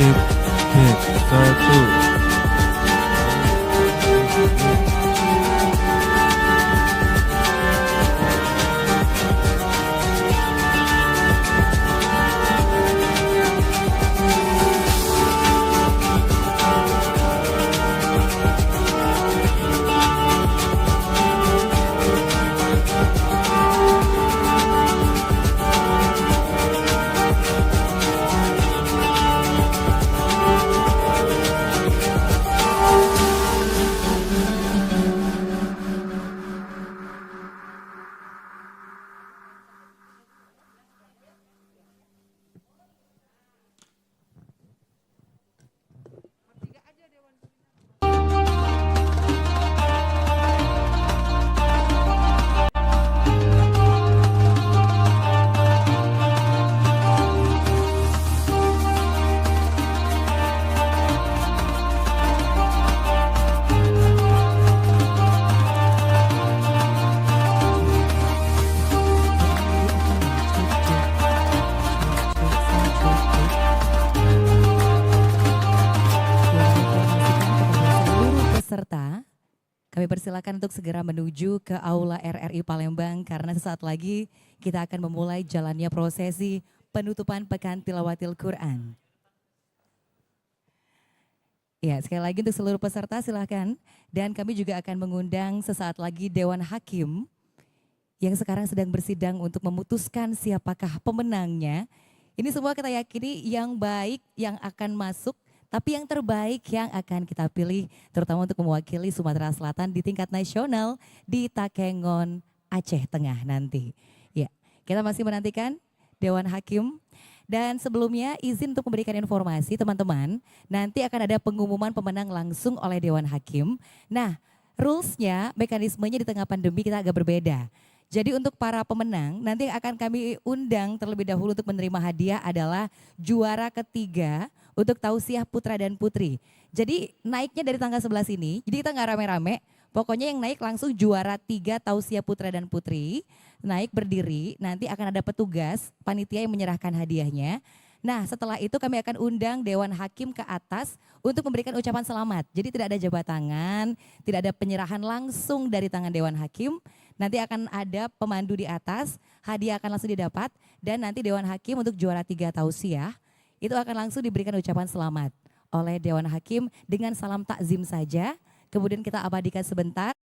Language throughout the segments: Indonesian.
Cek, cek, satu. Peserta, kami persilakan untuk segera menuju ke Aula RRI Palembang karena sesaat lagi kita akan memulai jalannya prosesi penutupan Pekan Tilawatil Quran. Ya, sekali lagi untuk seluruh peserta silahkan. Dan kami juga akan mengundang sesaat lagi Dewan Hakim yang sekarang sedang bersidang untuk memutuskan siapakah pemenangnya. Ini semua kita yakini yang baik yang akan masuk, tapi yang terbaik yang akan kita pilih terutama untuk mewakili Sumatera Selatan di tingkat nasional di Takengon, Aceh Tengah nanti. Ya, kita masih menantikan Dewan Hakim. Dan sebelumnya izin untuk memberikan informasi teman-teman, nanti akan ada pengumuman pemenang langsung oleh Dewan Hakim. Nah, rulesnya, mekanismenya di tengah pandemi kita agak berbeda. Jadi untuk para pemenang nanti akan kami undang terlebih dahulu untuk menerima hadiah adalah juara ketiga untuk tausiah putra dan putri. Jadi naiknya dari tanggal 11 ini, jadi kita nggak rame-rame, pokoknya yang naik langsung juara 3 tausiah putra dan putri, naik berdiri, nanti akan ada petugas panitia yang menyerahkan hadiahnya. Nah setelah itu kami akan undang Dewan Hakim ke atas untuk memberikan ucapan selamat. Jadi tidak ada jabat tangan, tidak ada penyerahan langsung dari tangan Dewan Hakim. Nanti akan ada pemandu di atas, hadiah akan langsung didapat. Dan nanti Dewan Hakim untuk juara 3 tausiah, itu akan langsung diberikan ucapan selamat oleh Dewan Hakim dengan salam takzim saja. Kemudian kita abadikan sebentar.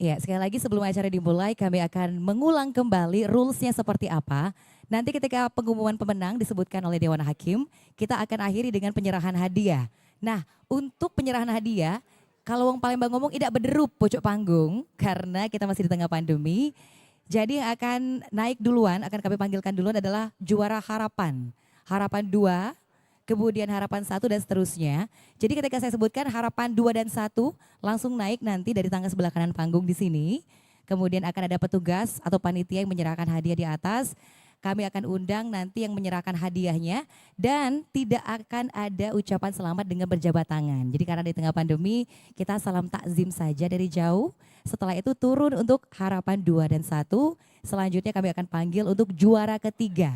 Ya, sekali lagi sebelum acara dimulai kami akan mengulang kembali rulesnya seperti apa. Nanti ketika pengumuman pemenang disebutkan oleh Dewan Hakim, kita akan akhiri dengan penyerahan hadiah. Nah, untuk penyerahan hadiah, kalau Wong Palembang ngomong tidak berderup pojok panggung karena kita masih di tengah pandemi. Jadi yang akan naik duluan, akan kami panggilkan duluan adalah juara harapan. Harapan 2, kemudian harapan 1 dan seterusnya. Jadi ketika saya sebutkan harapan 2 dan 1 langsung naik nanti dari tangga sebelah kanan panggung di sini. Kemudian akan ada petugas atau panitia yang menyerahkan hadiah di atas. Kami akan undang nanti yang menyerahkan hadiahnya dan tidak akan ada ucapan selamat dengan berjabat tangan. Jadi karena di tengah pandemi kita salam takzim saja dari jauh. Setelah itu turun untuk harapan 2 dan 1. Selanjutnya kami akan panggil untuk juara ketiga.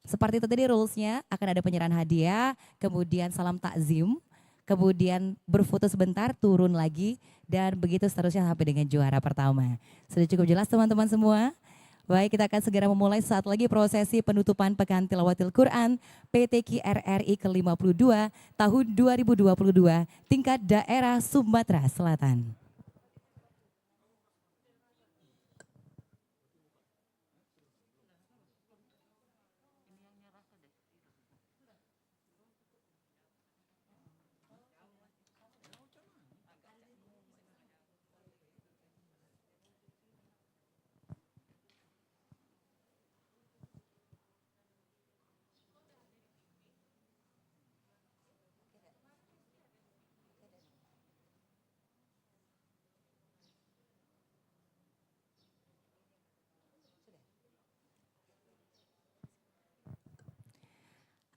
Seperti itu tadi rulesnya, akan ada penyerahan hadiah, kemudian salam takzim, kemudian berfoto sebentar, turun lagi, dan begitu seterusnya sampai dengan juara pertama. Sudah cukup jelas teman-teman semua? Baik, kita akan segera memulai saat lagi prosesi penutupan Pekan Tilawatil Quran PTQ RRI ke-52 tahun 2022 tingkat daerah Sumatera Selatan.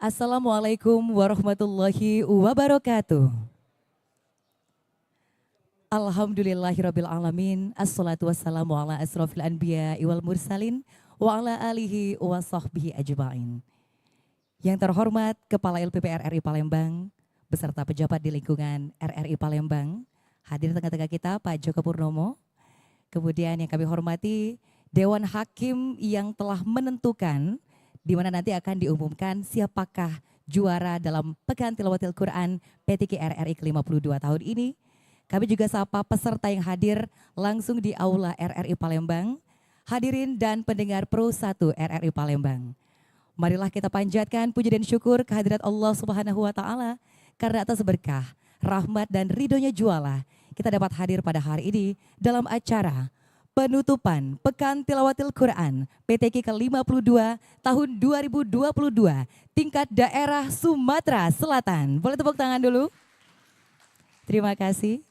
Assalamualaikum warahmatullahi wabarakatuh. Alhamdulillahirabbil alamin. Assalatu wassalamu ala asrofil anbiya wal mursalin wa ala alihi wa sahbihi ajma'in. Yang terhormat Kepala LPP RRI Palembang beserta pejabat di lingkungan RRI Palembang, hadir tengah-tengah kita Pak Joko Purnomo. Kemudian yang kami hormati Dewan Hakim yang telah menentukan di mana nanti akan diumumkan siapakah juara dalam Pekan Tilawatil Quran PTQ RRI ke-52 tahun ini. Kami juga sapa peserta yang hadir langsung di Aula RRI Palembang, hadirin dan pendengar Pro 1 RRI Palembang. Marilah kita panjatkan puji dan syukur kehadirat Allah Subhanahu wa taala karena atas berkah, rahmat dan ridhonya jualah kita dapat hadir pada hari ini dalam acara penutupan Pekan Tilawatil Quran PTQ ke-52 tahun 2022 tingkat daerah Sumatera Selatan. Boleh tepuk tangan dulu? Terima kasih.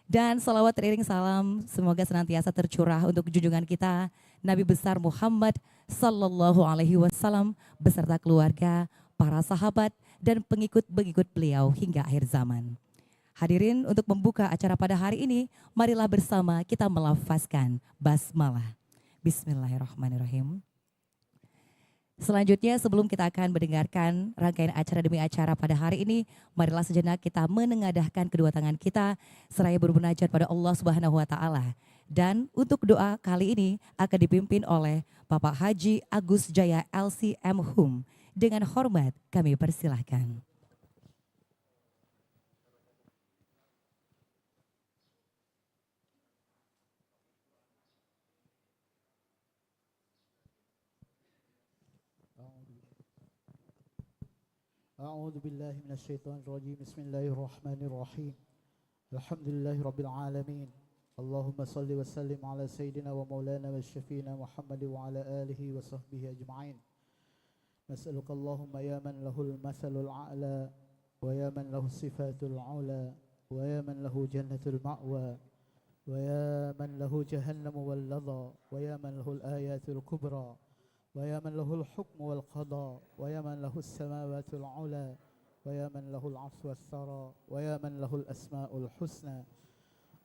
Dan salawat teriring salam semoga senantiasa tercurah untuk junjungan kita Nabi besar Muhammad Sallallahu Alaihi Wasallam beserta keluarga, para sahabat dan pengikut-pengikut beliau hingga akhir zaman. Hadirin, untuk membuka acara pada hari ini, marilah bersama kita melafazkan basmalah. Bismillahirrahmanirrahim. Selanjutnya sebelum kita akan mendengarkan rangkaian acara demi acara pada hari ini, marilah sejenak kita menengadahkan kedua tangan kita seraya bermunajat pada Allah Subhanahu wa taala. Dan untuk doa kali ini akan dipimpin oleh Bapak Haji Agus Jaya LCM Hum. Dengan hormat kami persilahkan. أعوذ بالله من الشيطان الرجيم بسم الله الرحمن الرحيم الحمد لله رب العالمين اللهم صل وسلم على سيدنا ومولانا وشفينا محمد وعلى آله وصحبه أجمعين نسألك اللهم يا من له المثل الأعلى ويا من له الصفات العلى ويا من له جنة المأوى ويا من له جهنم واللظى ويا من له الآيات الكبرى ويا من له الحكم والقضاء ويا من له السماوات العلى ويا من له العرش والثرى ويا من له الأسماء الحسنى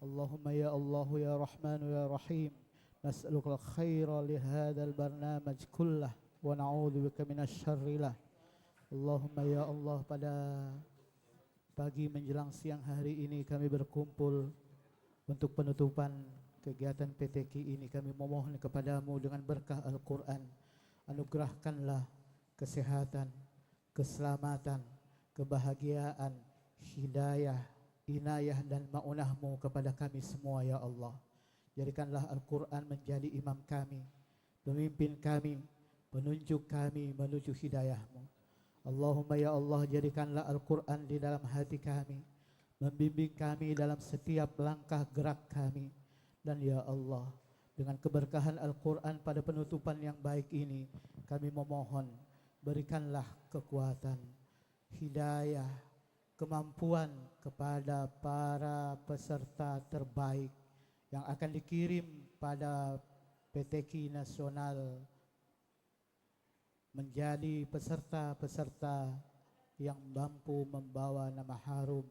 اللهم يا الله يا رحمن يا رحيم نسألك الخير لهذا البرنامج كله ونعوذ بك من الشر له اللهم ya Allah, pada pagi menjelang siang hari ini kami berkumpul untuk penutupan kegiatan PTQ ini. Kami memohon kepadamu dengan berkah Al-Quran, anugerahkanlah kesehatan, keselamatan, kebahagiaan, hidayah, inayah dan ma'unahmu kepada kami semua ya Allah. Jadikanlah Al-Quran menjadi imam kami, pemimpin kami, penunjuk kami menuju hidayahmu. Allahumma ya Allah, jadikanlah Al-Quran di dalam hati kami, membimbing kami dalam setiap langkah gerak kami. Dan ya Allah, dengan keberkahan Al-Quran pada penutupan yang baik ini, kami memohon berikanlah kekuatan, hidayah, kemampuan kepada para peserta terbaik yang akan dikirim pada PTQ nasional menjadi peserta-peserta yang mampu membawa nama harum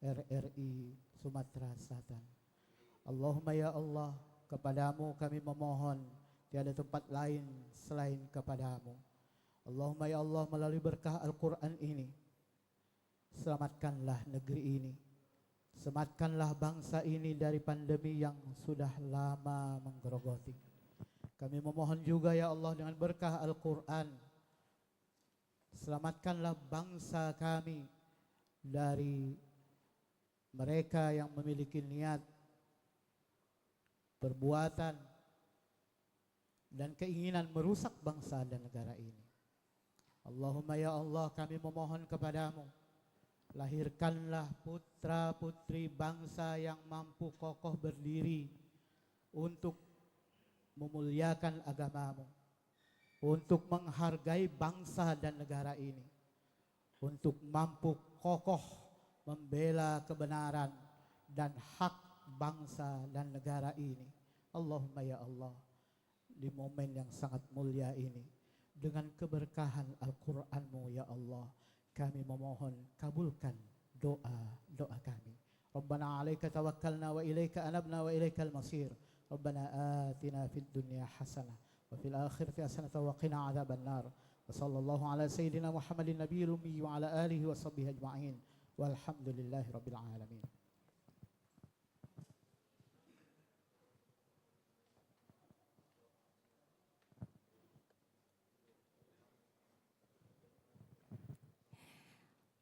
RRI Sumatera Selatan. Allahumma ya Allah, kepadamu kami memohon, tiada tempat lain selain kepadamu. Allahumma ya Allah, melalui berkah Al-Quran ini, selamatkanlah negeri ini, selamatkanlah bangsa ini dari pandemi yang sudah lama menggerogoti. Kami memohon juga ya Allah, dengan berkah Al-Quran, selamatkanlah bangsa kami dari mereka yang memiliki niat, perbuatan, dan keinginan merusak bangsa dan negara ini. Allahumma ya Allah, kami memohon kepadamu, lahirkanlah putra putri bangsa yang mampu kokoh berdiri untuk memuliakan agamamu, untuk menghargai bangsa dan negara ini, untuk mampu kokoh membela kebenaran dan hak bangsa dan negara ini. Allahumma ya Allah, di momen yang sangat mulia ini, dengan keberkahan Al-Qur'anmu ya Allah, kami memohon kabulkan doa kami. Rabbana 'alaika tawakkalna wa ilaika anabna wa ilaikal masir. Rabbana atina fid dunya hasanah wa fil akhirati hasanah wa qina 'adzabannar. Wa sallallahu ala sayyidina Muhammadin nabiyil ummi wa ala alihi wa sahbihi ajma'in. Walhamdulillahi rabbil alamin.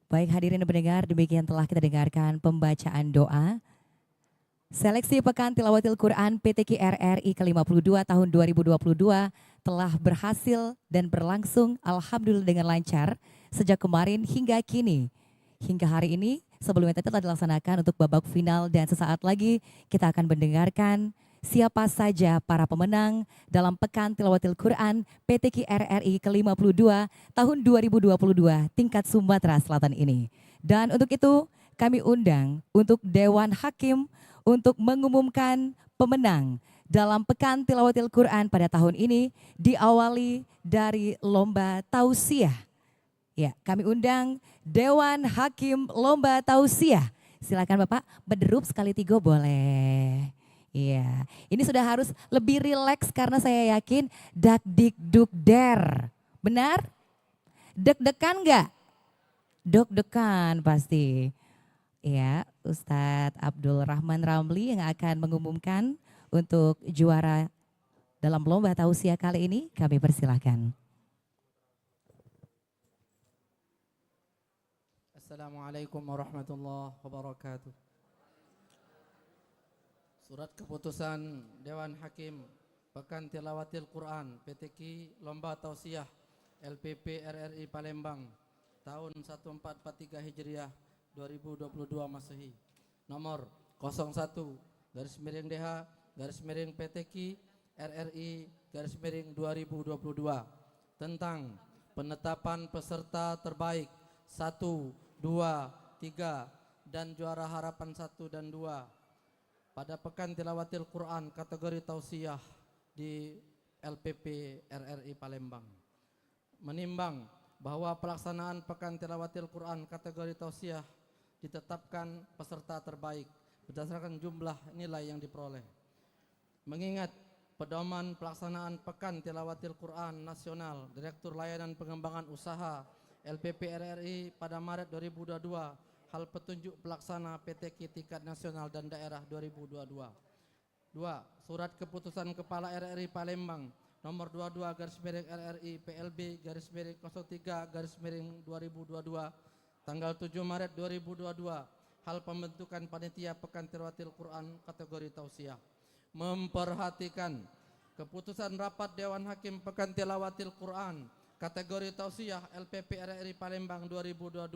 Baik hadirin dan pendengar, demikian telah kita dengarkan pembacaan doa Seleksi Pekan Tilawatil Quran PTQ RRI ke-52 tahun 2022 telah berhasil dan berlangsung alhamdulillah dengan lancar sejak kemarin hingga kini. Hingga hari ini sebelumnya telah dilaksanakan untuk babak final dan sesaat lagi kita akan mendengarkan siapa saja para pemenang dalam Pekan Tilawatil Quran PTQ RRI ke-52 tahun 2022 tingkat Sumatera Selatan ini. Dan untuk itu kami undang untuk Dewan Hakim untuk mengumumkan pemenang dalam Pekan Tilawatil Quran pada tahun ini diawali dari lomba tausiah. Ya, kami undang Dewan Hakim Lomba Tausiah. Silakan Bapak, bederup sekali 3 boleh. Iya, ini sudah harus lebih rileks karena saya yakin dak dik duk der. Benar? Deg-degan enggak? Deg-degan pasti. Ya, Ustadz Abdul Rahman Ramli yang akan mengumumkan untuk juara dalam lomba tausiah kali ini, kami persilahkan. Assalamualaikum warahmatullahi wabarakatuh. Surat keputusan Dewan Hakim Pekan Tilawatil Quran PTQ Lomba Tausiah LPP RRI Palembang tahun 1443 Hijriah 2022 Masehi nomor 01/DH/PTQ RRI /2022 tentang penetapan peserta terbaik 1, 2, 3 dan juara harapan 1 dan 2 pada Pekan Tilawatil Quran kategori tausiah di LPP RRI Palembang. Menimbang bahwa pelaksanaan Pekan Tilawatil Quran kategori tausiah ditetapkan peserta terbaik berdasarkan jumlah nilai yang diperoleh. Mengingat pedoman pelaksanaan Pekan Tilawatil Quran Nasional Direktur Layanan Pengembangan Usaha LPP RRI pada Maret 2022, hal petunjuk pelaksana PTQ tingkat nasional dan daerah 2022. 2. Surat keputusan Kepala RRI Palembang nomor 22/RRI PLB/03/2022 tanggal 7 Maret 2022 hal pembentukan panitia Pekan Tilawatil Quran kategori tausiah. Memperhatikan keputusan rapat Dewan Hakim Pekan Tilawatil Quran kategori tausiah LPP RRI Palembang 2022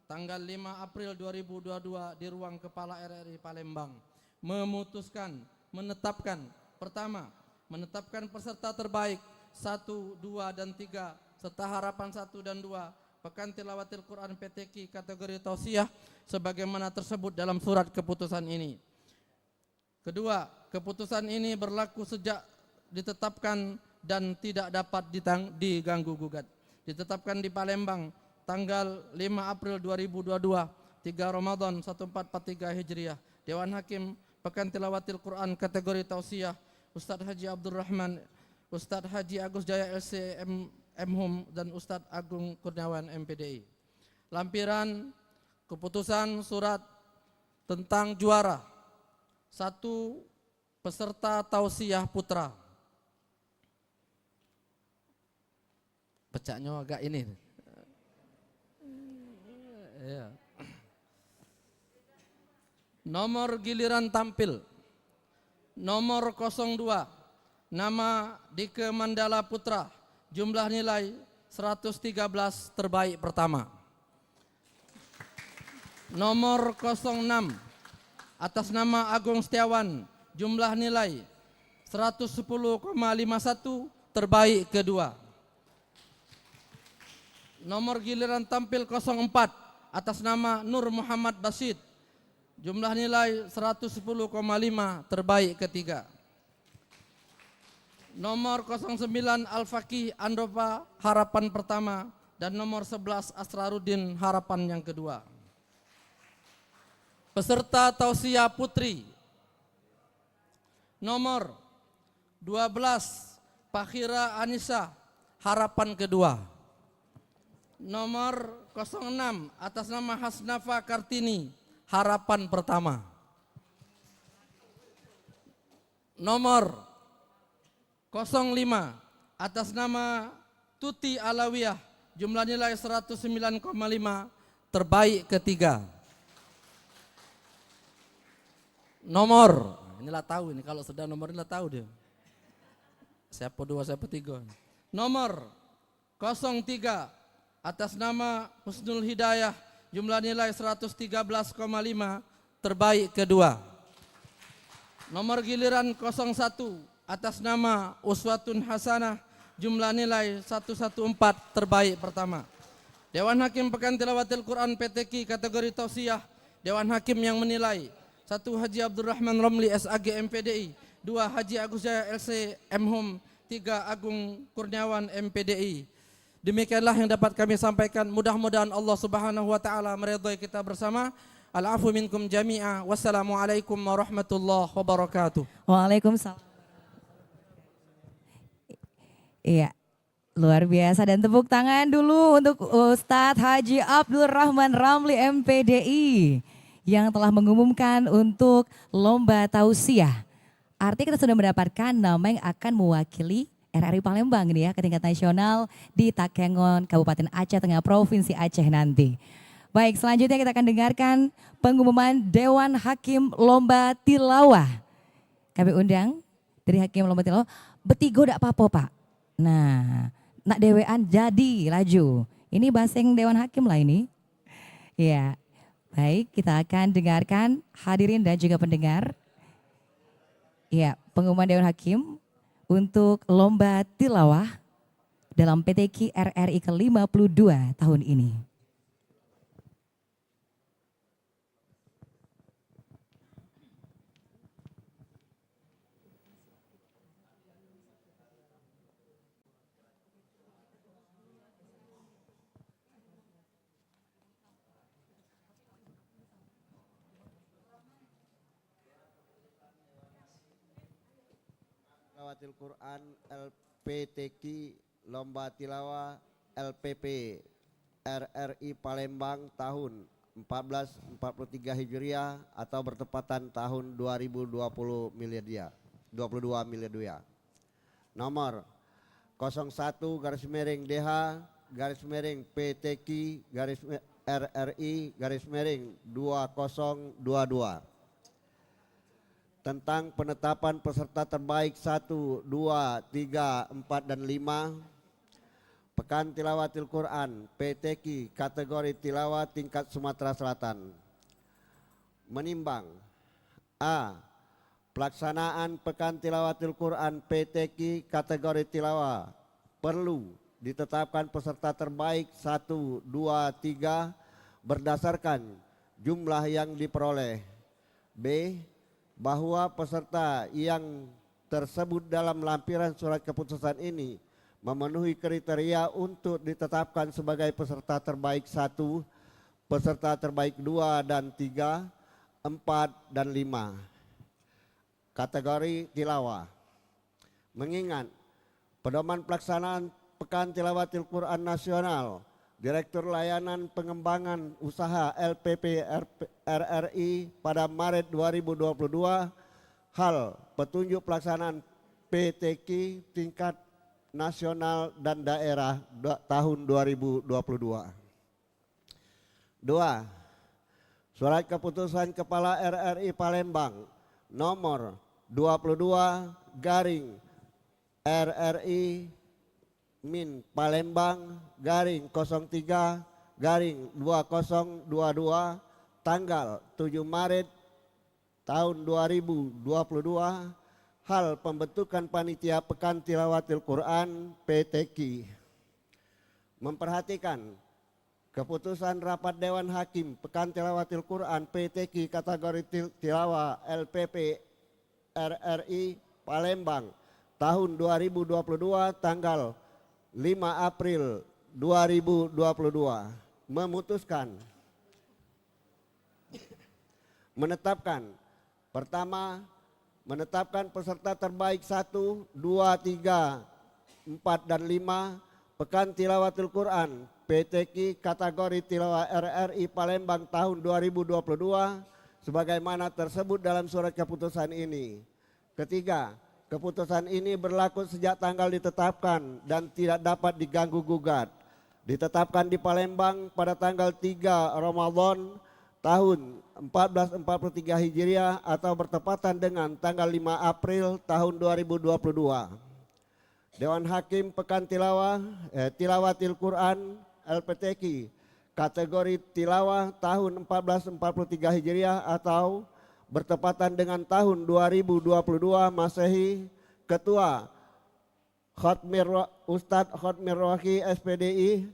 tanggal 5 April 2022 di ruang Kepala RRI Palembang memutuskan menetapkan pertama, menetapkan peserta terbaik 1, 2 dan 3 serta harapan 1 dan 2 Pekan Tilawatil Quran PTQ kategori tausiah sebagaimana tersebut dalam surat keputusan ini. Kedua, keputusan ini berlaku sejak ditetapkan dan tidak dapat diganggu gugat. Ditetapkan di Palembang tanggal 5 April 2022, 3 Ramadan 1443 Hijriah. Dewan Hakim Pekan Tilawatil Quran kategori tausiah Ustadz Haji Abdurrahman, Ustadz Haji Agus Jaya LC MHUM dan Ustadz Agung Kurniawan MPDI. Lampiran keputusan surat tentang juara 1 peserta tausiah putra. Pecahnya agak ini. Ya. Nomor giliran tampil. Nomor 02 nama Dike Mandala Putra. Jumlah nilai 113 terbaik pertama. Nomor 06 atas nama Agung Setiawan, jumlah nilai 110,51 terbaik kedua. Nomor giliran tampil 04 atas nama Nur Muhammad Basid, jumlah nilai 110,5 terbaik ketiga. Nomor 09 Al-Faqih Andova harapan pertama dan nomor 11 Asraruddin harapan yang kedua. Peserta tausiah putri nomor 12 Fakhira Anissa harapan kedua. Nomor 06 atas nama Hasnafa Kartini harapan pertama. Nomor 05 atas nama Tuti Alawiyah jumlah nilai 109,5 terbaik ketiga. Nomor, inilah tahu ini kalau sudah nomor inilah tahu dia. Siapa 2, siapa 3. Nomor 03 atas nama Husnul Hidayah jumlah nilai 113,5 terbaik kedua. Nomor giliran 01 atas nama Uswatun Hasanah jumlah nilai 114 terbaik pertama. Dewan Hakim Pekan Tilawatil Quran PTQ kategori tausiah. Dewan Hakim yang menilai 1 Haji Abdurrahman Romli SAG MPDI, 2 Haji Agus Jaya LC MHUM, 3 Agung Kurniawan MPDI. Demikianlah yang dapat kami sampaikan. Mudah-mudahan Allah Subhanahu wa taala meridhai kita bersama. Al-afu minkum jami'a. Wassalamualaikum warahmatullahi wabarakatuh. Waalaikumsalam. Iya, luar biasa dan tepuk tangan dulu untuk Ustadz Haji Abdurrahman Ramli MPDI yang telah mengumumkan untuk lomba tausiah. Artinya kita sudah mendapatkan nama yang akan mewakili RRI Palembang nih ya ke tingkat nasional di Takengon, Kabupaten Aceh Tengah, Provinsi Aceh nanti. Baik, selanjutnya kita akan dengarkan pengumuman Dewan Hakim Lomba Tilawah. Kami undang dari Hakim Lomba Tilawah, betigo dak apa-apa Pak. Nah, nak dewean jadi laju. Ini baseng Dewan Hakim lah ini. Ya. Baik, kita akan dengarkan hadirin dan juga pendengar. Ya, pengumuman Dewan Hakim untuk lomba tilawah dalam PTQ RRI ke-52 tahun ini. Tilawatil Quran LPTQ Lomba Tilawah LPP RRI Palembang tahun 1443 Hijriah atau bertepatan tahun 2020 miladiah 22 miladiah. Nomor 01 garis miring DH garis miring PTQ garis RRI garis miring 2022 tentang penetapan peserta terbaik 1, 2, 3, 4, dan 5 Pekan Tilawatil Quran PTQ kategori tilawah tingkat Sumatera Selatan. Menimbang A. Pelaksanaan Pekan Tilawatil Quran PTQ kategori tilawah perlu ditetapkan peserta terbaik 1, 2, 3 berdasarkan jumlah yang diperoleh. B. Bahwa peserta yang tersebut dalam lampiran surat keputusan ini memenuhi kriteria untuk ditetapkan sebagai peserta terbaik 1, peserta terbaik 2 dan 3, 4 dan 5. Kategori tilawah. Mengingat pedoman pelaksanaan Pekan Tilawatil Quran Nasional, Direktur Layanan Pengembangan Usaha LPP RRI pada Maret 2022, hal petunjuk pelaksanaan PTQ tingkat nasional dan daerah tahun 2022. 2. Surat keputusan Kepala RRI Palembang nomor 22 garing RRI Min Palembang garing 03 garing 2022 tanggal 7 Maret tahun 2022 hal pembentukan panitia Pekan Tilawatil Quran PTQ. Memperhatikan keputusan rapat Dewan Hakim Pekan Tilawatil Quran PTQ kategori tilawah LPP RRI Palembang tahun 2022 tanggal 5 April 2022 memutuskan menetapkan pertama, menetapkan peserta terbaik 1, 2, 3, 4 dan 5 Pekan Tilawatil Quran PTQ kategori tilawah RRI Palembang tahun 2022 sebagaimana tersebut dalam surat keputusan ini. Ketiga, keputusan ini berlaku sejak tanggal ditetapkan dan tidak dapat diganggu gugat. Ditetapkan di Palembang pada tanggal 3 Ramadan tahun 1443 Hijriah atau bertepatan dengan tanggal 5 April tahun 2022. Dewan Hakim Pekan Tilawatil Quran LPTQ kategori tilawah tahun 1443 Hijriah atau bertepatan dengan tahun 2022 Masehi, Ketua Ustadz Khotmir Rohi SPDI,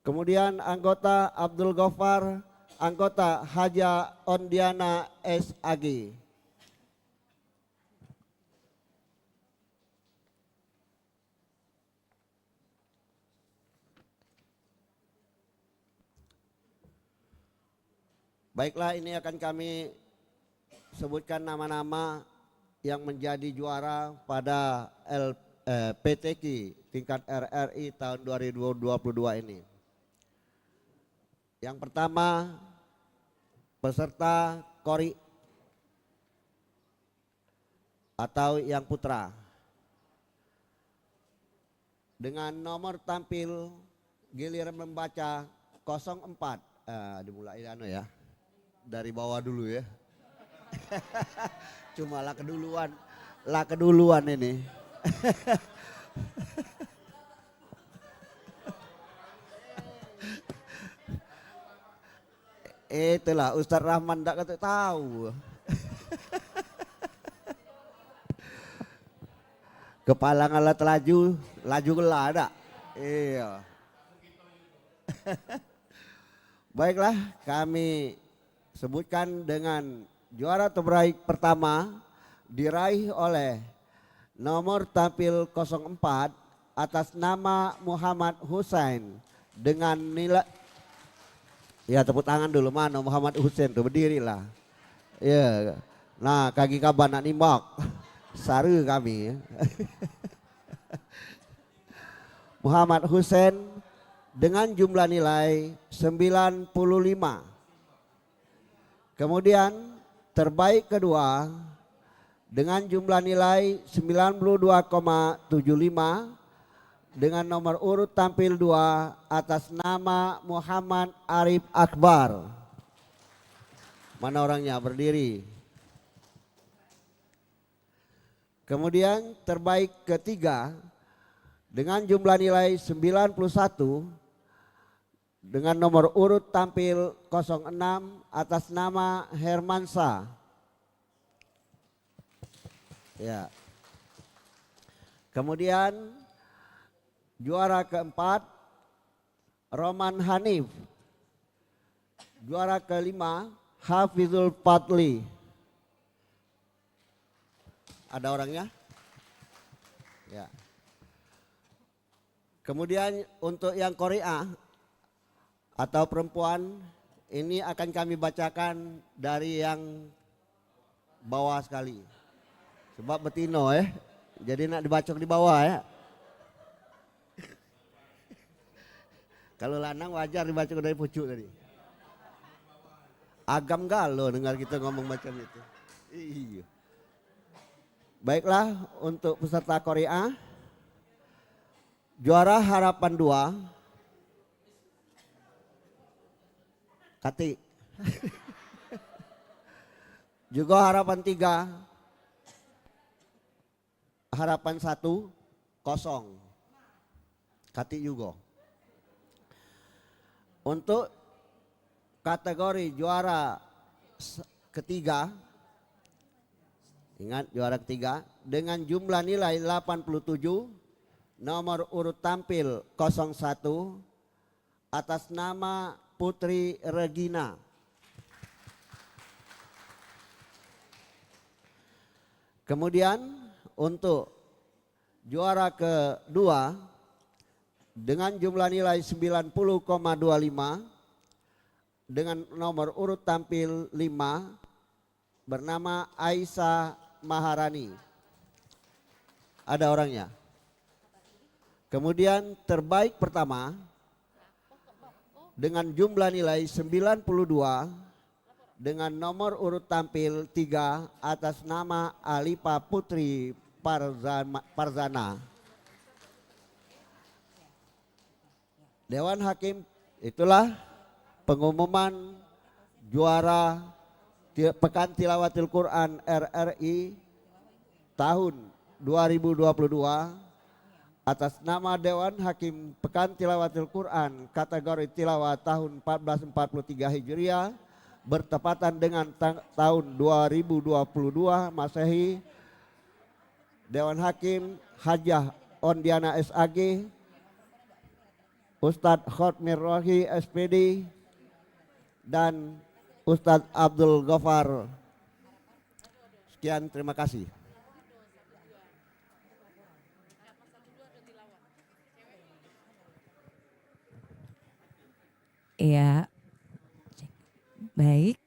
kemudian anggota Abdul Ghaffar, anggota Haja Ondiana SAG. Baiklah, ini akan kami sebutkan nama-nama yang menjadi juara pada PTQ tingkat RRI tahun 2022 ini. Yang pertama, peserta Kori atau yang putra dengan nomor tampil giliran membaca 04. Dimulai ya, dari bawah dulu ya. Cuma lah keduluan ini. Itulah Ustaz Rahman tak tahu. Kepala ngalat laju gelah ada. Iya. Baiklah, kami sebutkan dengan juara terbaik pertama diraih oleh nomor tampil 04 atas nama Muhammad Hussein dengan nilai, ya tepuk tangan dulu, mana Muhammad Hussein tuh, berdirilah. Ya, nah kaki kaban nak nimbak, saru kami. Muhammad Hussein dengan jumlah nilai 95. Kemudian terbaik kedua dengan jumlah nilai 92,75 dengan nomor urut tampil 2 atas nama Muhammad Arif Akbar. Mana orangnya? Berdiri. Kemudian terbaik ketiga dengan jumlah nilai 91 dengan nomor urut tampil 06 atas nama Hermansa. Ya. Kemudian juara keempat Roman Hanif. Juara kelima Hafizul Fadli. Ada orangnya? Ya. Kemudian untuk yang Korea atau perempuan ini akan kami bacakan dari yang bawah sekali. Sebab betino jadi nak dibacok di bawah ya. Kalau lanang wajar dibacok dari pucuk tadi. Agam galo dengar kita ngomong macam itu. Iya. Baiklah untuk peserta Korea. Juara harapan 2. Kati. Juga harapan 3. Harapan 1 kosong. Kati juga. Untuk kategori juara ketiga, ingat juara ketiga dengan jumlah nilai 87, nomor urut tampil 01 atas nama Putri Regina. Kemudian untuk juara kedua dengan jumlah nilai 90,25 dengan nomor urut tampil 5 bernama Aisyah Maharani. Ada orangnya. Kemudian terbaik pertama dengan jumlah nilai 92 dengan nomor urut tampil 3 atas nama Alipa Putri Parzana. Dewan Hakim, itulah pengumuman juara Pekan Tilawatil Quran RRI tahun 2022 atas nama Dewan Hakim Pekan Tilawatil Quran kategori tilawah tahun 1443 Hijriah bertepatan dengan tahun 2022 Masehi. Dewan Hakim Hajah Ondiana SAG, Ustadz Khotmir Rohi SPD, dan Ustadz Abdul Ghaffar. Sekian, terima kasih. Iya, baik.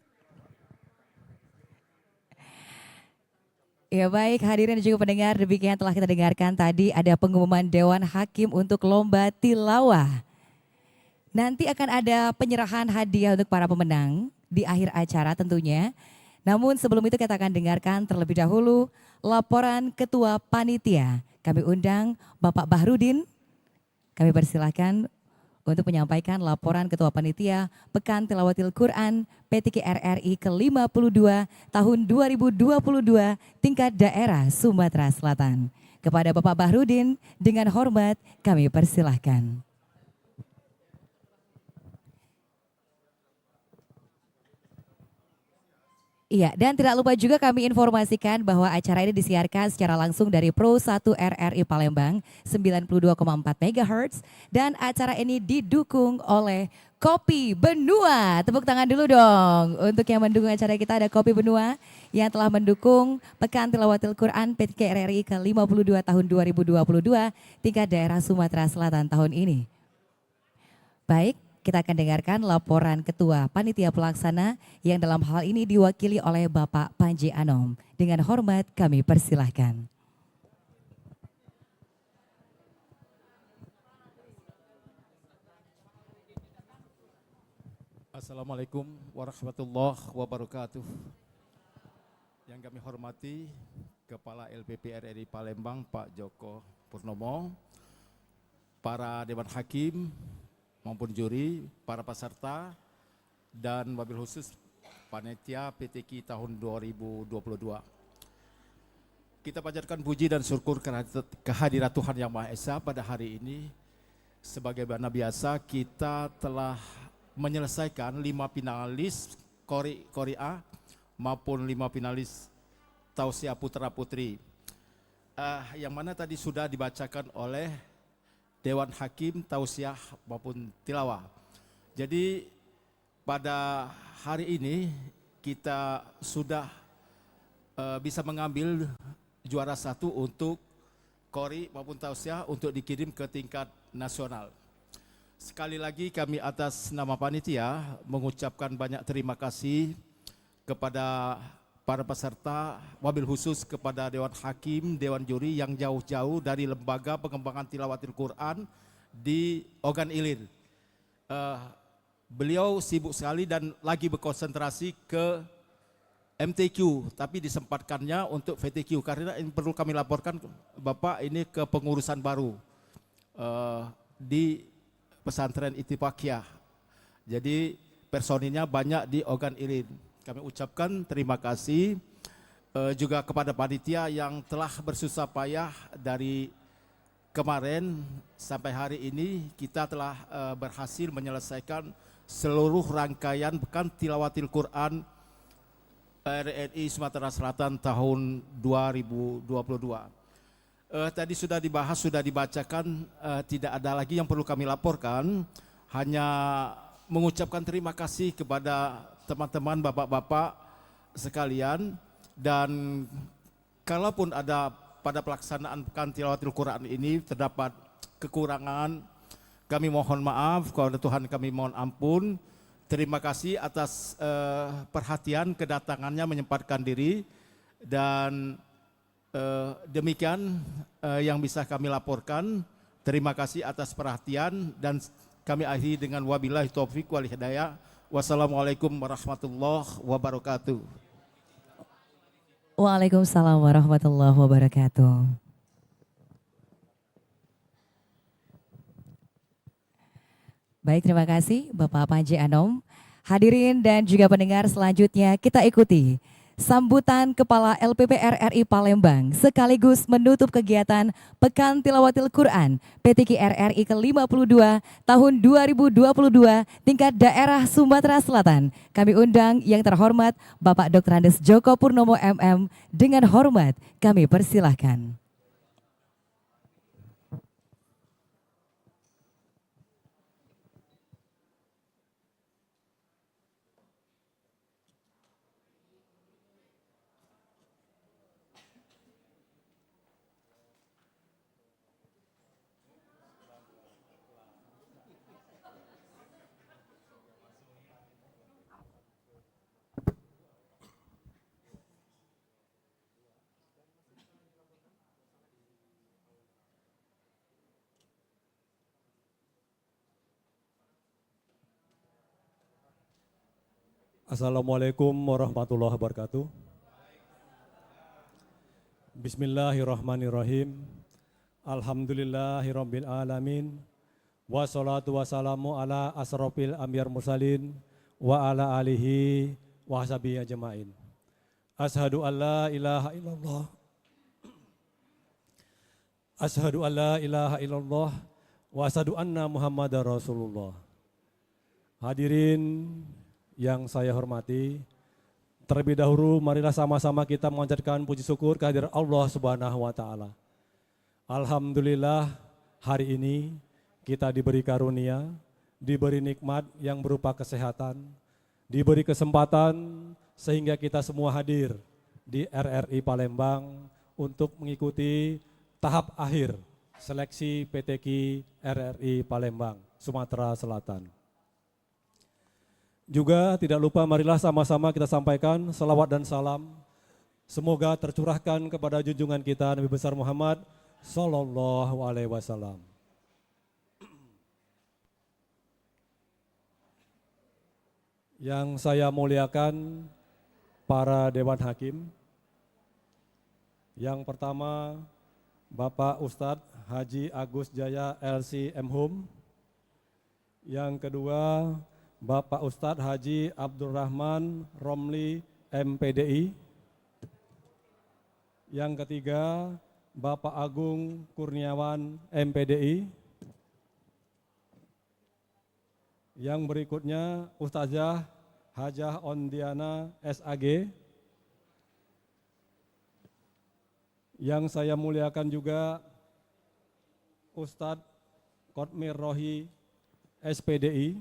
Ya baik, hadirin dan juga pendengar, demikian telah kita dengarkan tadi ada pengumuman Dewan Hakim untuk lomba tilawah. Nanti akan ada penyerahan hadiah untuk para pemenang di akhir acara tentunya. Namun sebelum itu kita akan dengarkan terlebih dahulu laporan Ketua Panitia. Kami undang Bapak Bahrudin, kami persilahkan untuk menyampaikan laporan Ketua Panitia Pekan Tilawatil Quran PTQ RRI ke-52 tahun 2022 tingkat daerah Sumatera Selatan. Kepada Bapak Bahrudin dengan hormat kami persilahkan. Iya, dan tidak lupa juga kami informasikan bahwa acara ini disiarkan secara langsung dari Pro 1 RRI Palembang 92,4 MHz dan acara ini didukung oleh Kopi Benua. Tepuk tangan dulu dong untuk yang mendukung acara kita. Ada Kopi Benua yang telah mendukung Pekan Tilawatil Quran PTQ RRI ke-52 tahun 2022 tingkat daerah Sumatera Selatan tahun ini. Baik, kita akan dengarkan laporan Ketua Panitia Pelaksana yang dalam hal ini diwakili oleh Bapak Panji Anom. Dengan hormat kami persilahkan. Assalamualaikum warahmatullahi wabarakatuh. Yang kami hormati Kepala LPP RRI Palembang Pak Joko Purnomo, para Dewan Hakim maupun juri, para peserta, dan wabil khusus panitia PTQ tahun 2022. Kita panjatkan puji dan syukur kehadirat Tuhan Yang Maha Esa pada hari ini. Sebagaimana biasa kita telah menyelesaikan 5 finalis Qori A maupun 5 finalis Tausiah Putra Putri. Yang mana tadi sudah dibacakan oleh Dewan Hakim Tausiah maupun Tilawah. Jadi pada hari ini kita sudah bisa mengambil juara 1 untuk Qori maupun Tausiah untuk dikirim ke tingkat nasional. Sekali lagi kami atas nama panitia mengucapkan banyak terima kasih kepada para peserta, wabil khusus kepada Dewan Hakim, Dewan Juri yang jauh-jauh dari Lembaga Pengembangan Tilawatil Quran di Ogan Ilir. Beliau sibuk sekali dan lagi berkonsentrasi ke MTQ, tapi disempatkannya untuk VTQ karena ini perlu kami laporkan Bapak ini ke pengurusan baru di pesantren Ittifaqiyah. Jadi personilnya banyak di Ogan Ilir. Kami ucapkan terima kasih juga kepada panitia yang telah bersusah payah dari kemarin sampai hari ini kita telah berhasil menyelesaikan seluruh rangkaian Pekan Tilawatil Quran RRI Sumatera Selatan tahun 2022. Tadi sudah dibahas, sudah dibacakan, tidak ada lagi yang perlu kami laporkan, hanya mengucapkan terima kasih kepada teman-teman bapak-bapak sekalian, dan kalaupun ada pada pelaksanaan Pekan Tilawatil Quran ini terdapat kekurangan, kami mohon maaf, kepada Tuhan kami mohon ampun. Terima kasih atas perhatian kedatangannya menyempatkan diri, dan demikian yang bisa kami laporkan. Terima kasih atas perhatian dan kami akhiri dengan wabillahi taufik wal hidayah. Wassalamualaikum warahmatullahi wabarakatuh. Waalaikumsalam warahmatullahi wabarakatuh. Baik, terima kasih Bapak Panji Anom. Hadirin dan juga pendengar, selanjutnya kita ikuti sambutan Kepala LPPR RI Palembang sekaligus menutup kegiatan Pekan Tilawatil Quran PTQ RRI ke-52 tahun 2022 tingkat daerah Sumatera Selatan. Kami undang yang terhormat Bapak Dr. Andes Joko Purnomo MM, dengan hormat kami persilahkan. Assalamualaikum warahmatullahi wabarakatuh. Bismillahirrahmanirrahim. Alhamdulillahirabbil alamin. Wassalatu wassalamu ala asrofil anbiya'i mursalin wa ala alihi wa sahbihi ajmain. Asyhadu an la ilaha illallah. Asyhadu an la ilaha illallah wa asyhadu anna Muhammadar Rasulullah. Hadirin yang saya hormati, terlebih dahulu marilah sama-sama kita memanjatkan puji syukur kehadirat Allah Subhanahu wa taala. Alhamdulillah, hari ini kita diberi karunia, diberi nikmat yang berupa kesehatan, diberi kesempatan sehingga kita semua hadir di RRI Palembang untuk mengikuti tahap akhir seleksi PTQ RRI Palembang, Sumatera Selatan. Juga tidak lupa marilah sama-sama kita sampaikan salawat dan salam. Semoga tercurahkan kepada junjungan kita Nabi besar Muhammad Sallallahu Alaihi Wasallam. Yang saya muliakan para Dewan Hakim. Yang pertama Bapak Ustadz Haji Agus Jaya LC Hum. Yang kedua, Bapak Ustadz Haji Abdurrahman Romli MPDI. Yang ketiga, Bapak Agung Kurniawan MPDI. Yang berikutnya, Ustazah Hajah Ondiana SAG. Yang saya muliakan juga Ustadz Kotmir Rohi SPDI.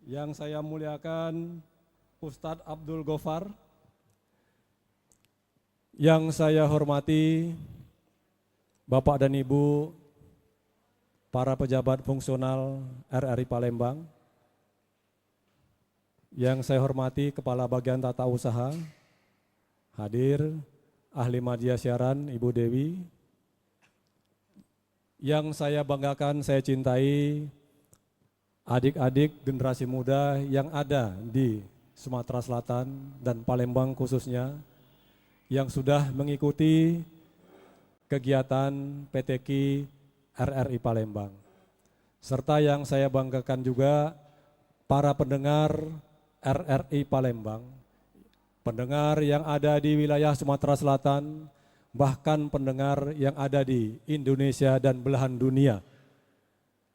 Yang saya muliakan Ustadz Abdul Gofar. Yang saya hormati Bapak dan Ibu para pejabat fungsional RRI Palembang. Yang saya hormati Kepala Bagian Tata Usaha, hadir Ahli Media Siaran Ibu Dewi. Yang saya banggakan, saya cintai adik-adik generasi muda yang ada di Sumatera Selatan dan Palembang khususnya, yang sudah mengikuti kegiatan PTQ RRI Palembang. Serta yang saya banggakan juga para pendengar RRI Palembang, pendengar yang ada di wilayah Sumatera Selatan, bahkan pendengar yang ada di Indonesia dan belahan dunia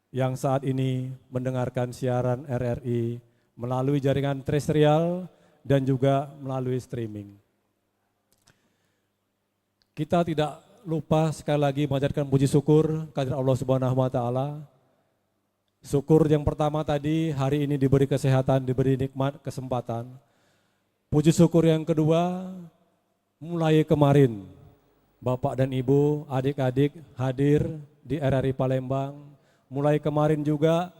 yang saat ini mendengarkan siaran RRI melalui jaringan terestrial dan juga melalui streaming. Kita tidak lupa sekali lagi mengajarkan puji syukur kehadirat Allah Subhanahu wa taala. Syukur yang pertama tadi, hari ini diberi kesehatan, diberi nikmat, kesempatan. Puji syukur yang kedua, mulai kemarin Bapak dan Ibu, adik-adik hadir di RRI Palembang. Mulai kemarin juga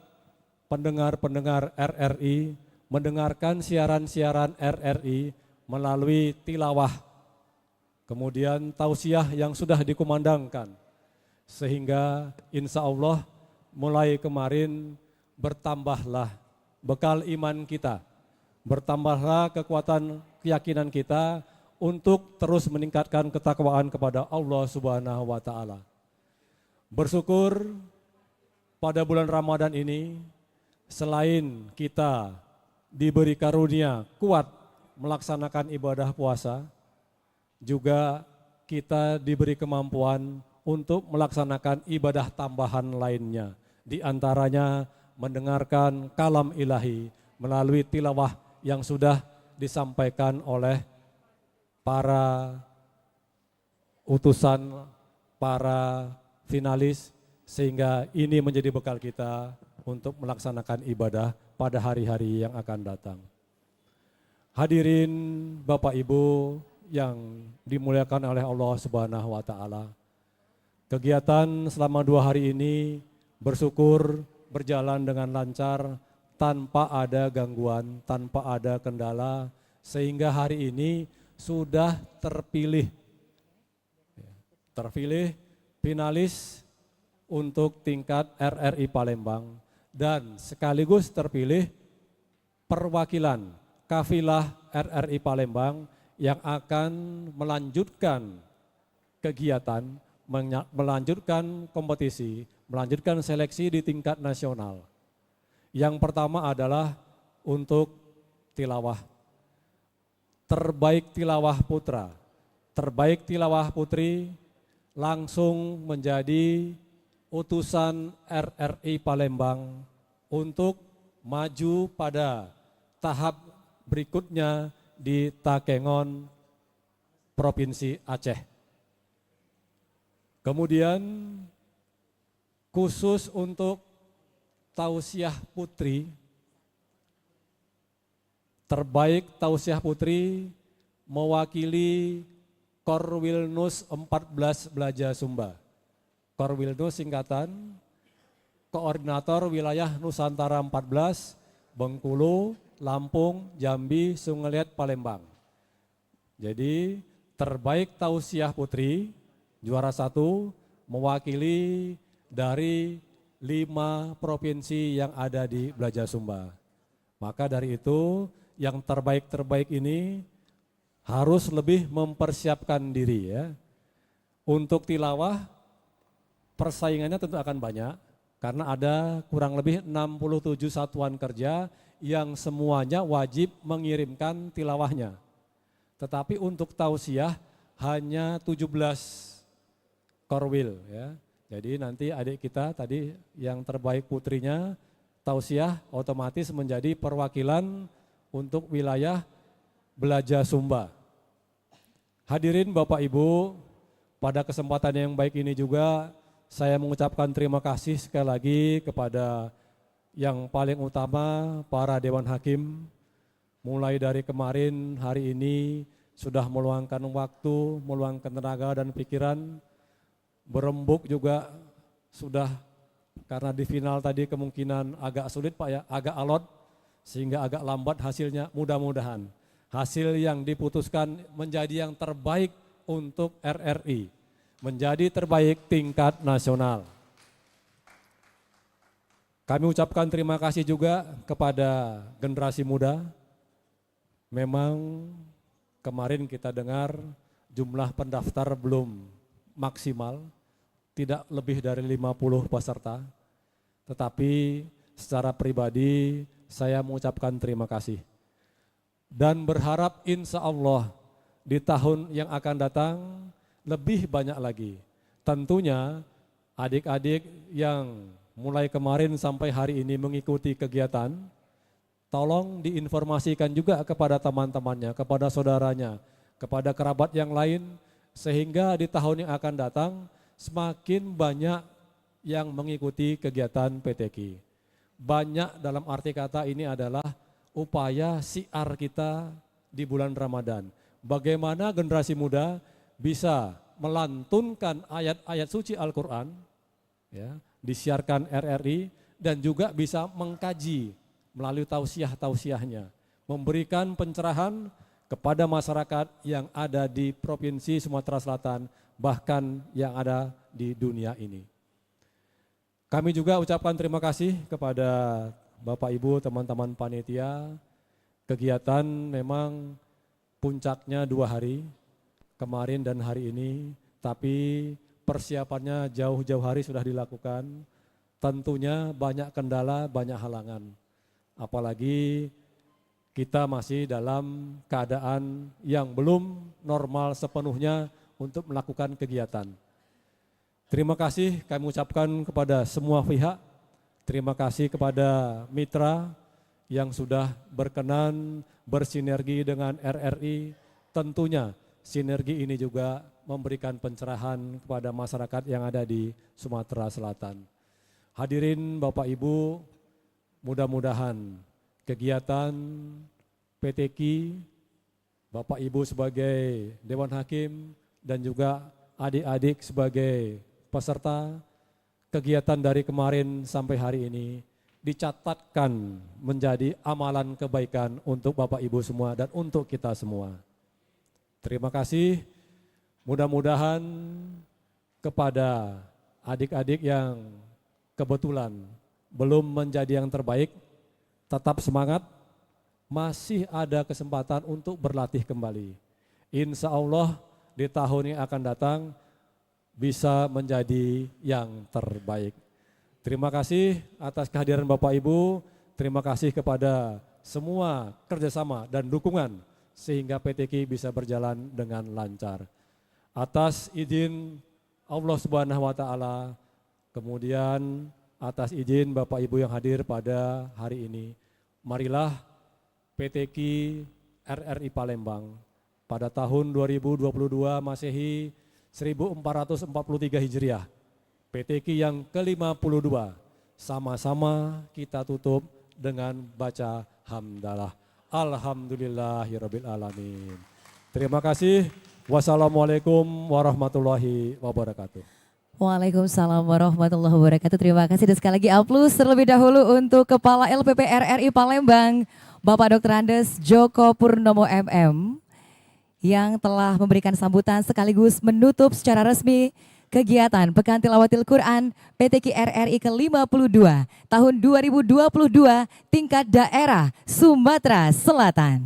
pendengar-pendengar RRI mendengarkan siaran-siaran RRI melalui tilawah, kemudian tausiah yang sudah dikumandangkan. Sehingga insya Allah mulai kemarin bertambahlah bekal iman kita, bertambahlah kekuatan keyakinan kita untuk terus meningkatkan ketakwaan kepada Allah Subhanahu wa taala. Bersyukur pada bulan Ramadan ini, selain kita diberi karunia kuat melaksanakan ibadah puasa, juga kita diberi kemampuan untuk melaksanakan ibadah tambahan lainnya. Di antaranya mendengarkan kalam ilahi melalui tilawah yang sudah disampaikan oleh para utusan, para finalis, sehingga ini menjadi bekal kita untuk melaksanakan ibadah pada hari-hari yang akan datang. Hadirin Bapak Ibu yang dimuliakan oleh Allah Subhanahu wa taala. Kegiatan selama 2 hari ini bersyukur berjalan dengan lancar tanpa ada gangguan, tanpa ada kendala, sehingga hari ini sudah terpilih finalis untuk tingkat RRI Palembang dan sekaligus terpilih perwakilan kafilah RRI Palembang yang akan melanjutkan kegiatan, melanjutkan kompetisi, melanjutkan seleksi di tingkat nasional. Yang pertama adalah untuk tilawah. Terbaik tilawah putra, terbaik tilawah putri langsung menjadi utusan RRI Palembang untuk maju pada tahap berikutnya di Takengon, Provinsi Aceh. Kemudian khusus untuk tausiah putri, terbaik tausiah putri mewakili Korwilnus 14 Belaja Sumba. Korwilnus singkatan Koordinator Wilayah Nusantara 14, Bengkulu, Lampung, Jambi, Sungeliat, Palembang. Jadi terbaik tausiah putri juara 1 mewakili dari 5 provinsi yang ada di Belaja Sumba. Maka dari itu yang terbaik-terbaik ini harus lebih mempersiapkan diri ya. Untuk tilawah persaingannya tentu akan banyak karena ada kurang lebih 67 satuan kerja yang semuanya wajib mengirimkan tilawahnya. Tetapi untuk tausiah hanya 17 korwil ya. Jadi nanti adik kita tadi yang terbaik putrinya tausiah otomatis menjadi perwakilan untuk wilayah Belaja Sumba. Hadirin Bapak Ibu, pada kesempatan yang baik ini juga saya mengucapkan terima kasih sekali lagi kepada yang paling utama para Dewan Hakim. Mulai dari kemarin hari ini sudah meluangkan waktu, meluangkan tenaga dan pikiran. Berembuk juga sudah karena di final tadi kemungkinan agak sulit Pak ya, agak alot sehingga agak lambat hasilnya. Mudah-mudahan hasil yang diputuskan menjadi yang terbaik untuk RRI, menjadi terbaik tingkat nasional. Kami ucapkan terima kasih juga kepada generasi muda. Memang kemarin kita dengar jumlah pendaftar belum maksimal, tidak lebih dari 50 peserta. Tetapi secara pribadi saya mengucapkan terima kasih. Dan berharap insya Allah di tahun yang akan datang lebih banyak lagi. Tentunya adik-adik yang mulai kemarin sampai hari ini mengikuti kegiatan, tolong diinformasikan juga kepada teman-temannya, kepada saudaranya, kepada kerabat yang lain, sehingga di tahun yang akan datang semakin banyak yang mengikuti kegiatan PTQ. Banyak dalam arti kata ini adalah upaya siar kita di bulan Ramadan. Bagaimana generasi muda bisa melantunkan ayat-ayat suci Al-Quran, ya, disiarkan RRI, dan juga bisa mengkaji melalui tausiah-tausiahnya, memberikan pencerahan kepada masyarakat yang ada di Provinsi Sumatera Selatan, bahkan yang ada di dunia ini. Kami juga ucapkan terima kasih kepada Bapak Ibu, teman-teman panitia. Kegiatan memang puncaknya 2 hari, kemarin dan hari ini, tapi persiapannya jauh-jauh hari sudah dilakukan. Tentunya banyak kendala, banyak halangan. Apalagi kita masih dalam keadaan yang belum normal sepenuhnya untuk melakukan kegiatan. Terima kasih kami ucapkan kepada semua pihak. Terima kasih kepada mitra yang sudah berkenan bersinergi dengan RRI. Tentunya sinergi ini juga memberikan pencerahan kepada masyarakat yang ada di Sumatera Selatan. Hadirin Bapak Ibu, mudah-mudahan kegiatan PTQ, Bapak Ibu sebagai Dewan Hakim dan juga adik-adik sebagai peserta kegiatan dari kemarin sampai hari ini dicatatkan menjadi amalan kebaikan untuk Bapak Ibu semua dan untuk kita semua. Terima kasih. Mudah-mudahan kepada adik-adik yang kebetulan belum menjadi yang terbaik, tetap semangat, masih ada kesempatan untuk berlatih kembali. Insya Allah di tahun yang akan datang bisa menjadi yang terbaik. Terima kasih atas kehadiran Bapak Ibu, terima kasih kepada semua kerjasama dan dukungan sehingga PTQ bisa berjalan dengan lancar. Atas izin Allah Subhanahu wa Ta'ala, kemudian atas izin Bapak Ibu yang hadir pada hari ini, marilah PTQ RRI Palembang pada tahun 2022 Masehi 1443 Hijriah, PTQ yang ke-52, sama-sama kita tutup dengan baca hamdalah. Alhamdulillahirabbil alamin. Terima kasih. Wassalamualaikum warahmatullahi wabarakatuh. Waalaikumsalam warahmatullahi wabarakatuh. Terima kasih dan sekali lagi aplaus terlebih dahulu untuk Kepala LPP RRI Palembang, Bapak Dr. Andes Joko Purnomo MM, yang telah memberikan sambutan sekaligus menutup secara resmi kegiatan Pekan Tilawatil Quran PTQ RRI ke-52 tahun 2022 tingkat daerah Sumatera Selatan.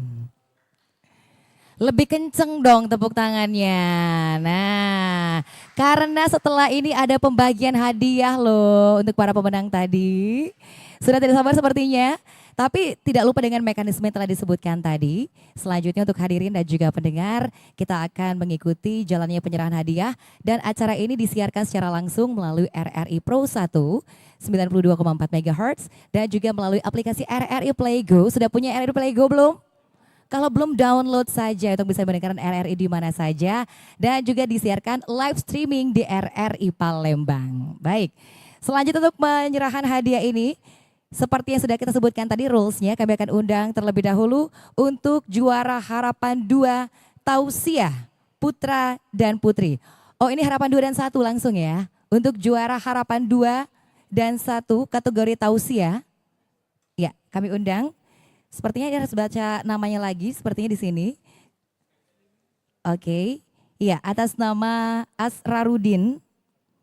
Lebih kenceng dong tepuk tangannya. Nah, karena setelah ini ada pembagian hadiah loh untuk para pemenang tadi. Sudah tidak sabar sepertinya. Tapi tidak lupa dengan mekanisme yang telah disebutkan tadi. Selanjutnya untuk hadirin dan juga pendengar, kita akan mengikuti jalannya penyerahan hadiah. Dan acara ini disiarkan secara langsung melalui RRI Pro 1, 92,4 MHz. Dan juga melalui aplikasi RRI Playgo. Sudah punya RRI Playgo belum? Kalau belum, download saja untuk bisa mendengarkan RRI di mana saja. Dan juga disiarkan live streaming di RRI Palembang. Baik, selanjutnya untuk penyerahan hadiah ini, seperti yang sudah kita sebutkan tadi rulesnya, kami akan undang terlebih dahulu untuk juara harapan 2 tausiah putra dan putri. Oh, ini harapan 2 dan 1 langsung ya. Untuk juara harapan 2 dan 1 kategori tausiah. Ya, kami undang. Sepertinya dia harus baca namanya lagi, sepertinya di sini. Oke, iya, atas nama Asrarudin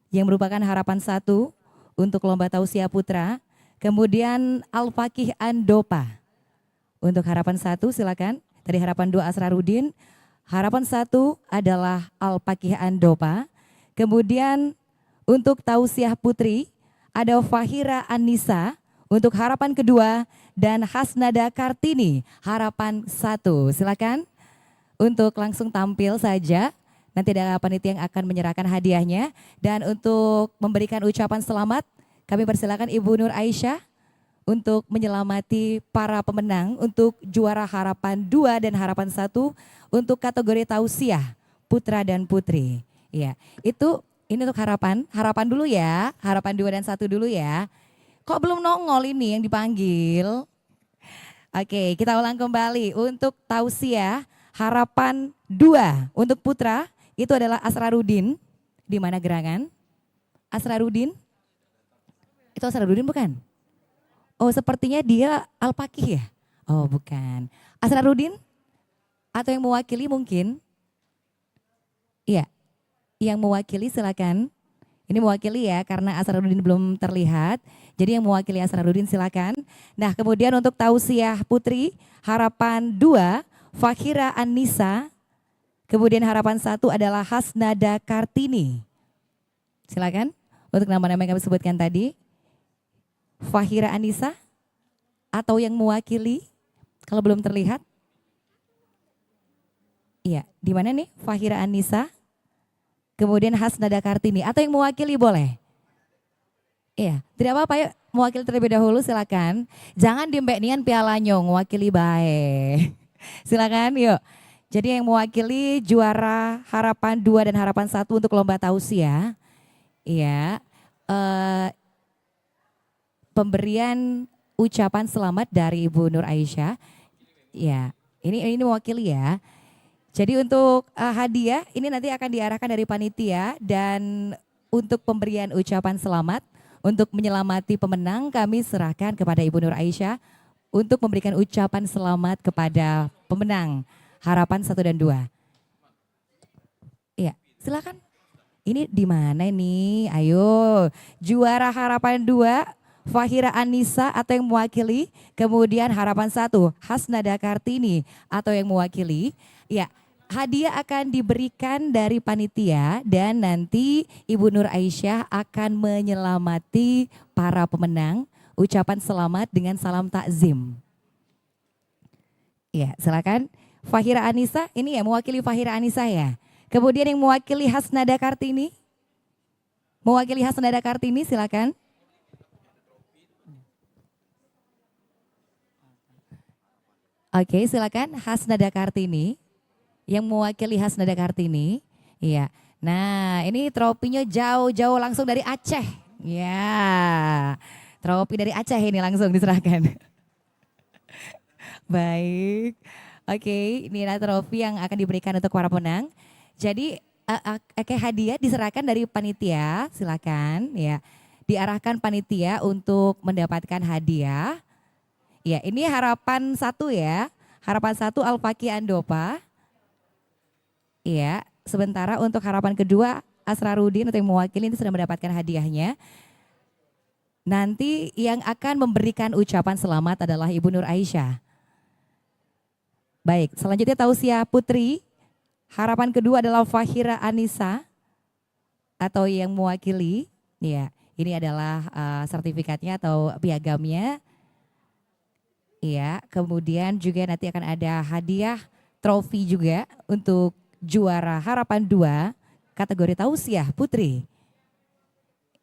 yang merupakan harapan 1 untuk lomba tausiah putra. Kemudian Al-Fakih Andopa untuk harapan 1 silakan. Tadi harapan 2 Asrarudin, harapan 1 adalah Al-Fakih Andopa. Kemudian untuk tausiah putri ada Fahira Anissa untuk harapan kedua dan Hasnada Kartini harapan 1. Silakan untuk langsung tampil saja. Nanti ada panitia yang akan menyerahkan hadiahnya. Dan untuk memberikan ucapan selamat, kami persilakan Ibu Nur Aisyah untuk menyelamati para pemenang untuk juara harapan 2 dan harapan 1 untuk kategori tausiah putra dan putri. Ya, ini untuk harapan dulu ya, harapan 2 dan 1 dulu ya. Kok belum nongol ini yang dipanggil? Oke, kita ulang kembali. Untuk tausiah harapan 2 untuk putra itu adalah Asrarudin. Di mana gerangan? Asrarudin? Itu Asrarudin bukan? Oh, sepertinya dia Al-Fakih ya? Oh, bukan. Asrarudin? Atau yang mewakili mungkin? Iya, yang mewakili silakan. Ini mewakili ya karena Asrarudin belum terlihat. Jadi yang mewakili Asrarudin silakan. Nah, kemudian untuk tausiah putri harapan 2 Fakhira Anissa. Kemudian harapan 1 adalah Hasnada Kartini. Silakan untuk nama-nama yang kami sebutkan tadi. Fakhira Anissa atau yang mewakili kalau belum terlihat. Iya, di mana nih Fakhira Anissa? Kemudian Hasnada Kartini atau yang mewakili boleh. Iya, tidak apa-apa ya, mewakili terlebih dahulu silakan. Jangan dimbek nian pialanya mewakili baik. Silakan yuk. Jadi yang mewakili juara harapan 2 dan harapan 1 untuk lomba tausiah. Iya. Pemberian ucapan selamat dari Ibu Nur Aisyah. Ya, ini mewakili ya. Jadi untuk hadiah ini nanti akan diarahkan dari panitia dan untuk pemberian ucapan selamat untuk menyelamati pemenang kami serahkan kepada Ibu Nur Aisyah untuk memberikan ucapan selamat kepada pemenang harapan 1 dan 2. Iya, silakan. Ini di mana nih? Ayo, juara harapan 2 Fahira Anissa atau yang mewakili, kemudian harapan 1 Hasnada Kartini atau yang mewakili. Ya, hadiah akan diberikan dari panitia dan nanti Ibu Nur Aisyah akan menyelamati para pemenang. Ucapan selamat dengan salam takzim. Ya, silakan. Fahira Anissa, ini ya mewakili Fahira Anissa ya. Kemudian yang mewakili Hasnada Kartini. Mewakili Hasnada Kartini silakan. Oke, silakan Hasnada Kartini. Yang mewakili Hasnada Kartini. Iya. Nah, ini tropinya jauh-jauh langsung dari Aceh. Ya. Trofi dari Aceh ini langsung diserahkan. Baik. Oke, inilah trofi yang akan diberikan untuk para pemenang. Jadi hadiah diserahkan dari panitia, silakan ya. Diarahkan panitia untuk mendapatkan hadiah. Ya, ini harapan 1 ya. Harapan 1 Al-Fakih Andopa. Iya, sementara untuk harapan kedua Asrarudin untuk yang mewakili ini sudah mendapatkan hadiahnya. Nanti yang akan memberikan ucapan selamat adalah Ibu Nur Aisyah. Baik, selanjutnya tausiah putri. Harapan kedua adalah Fahira Anissa atau yang mewakili. Ya, ini adalah sertifikatnya atau piagamnya. Ya, kemudian juga nanti akan ada hadiah trofi juga untuk juara harapan 2 kategori tausiah putri.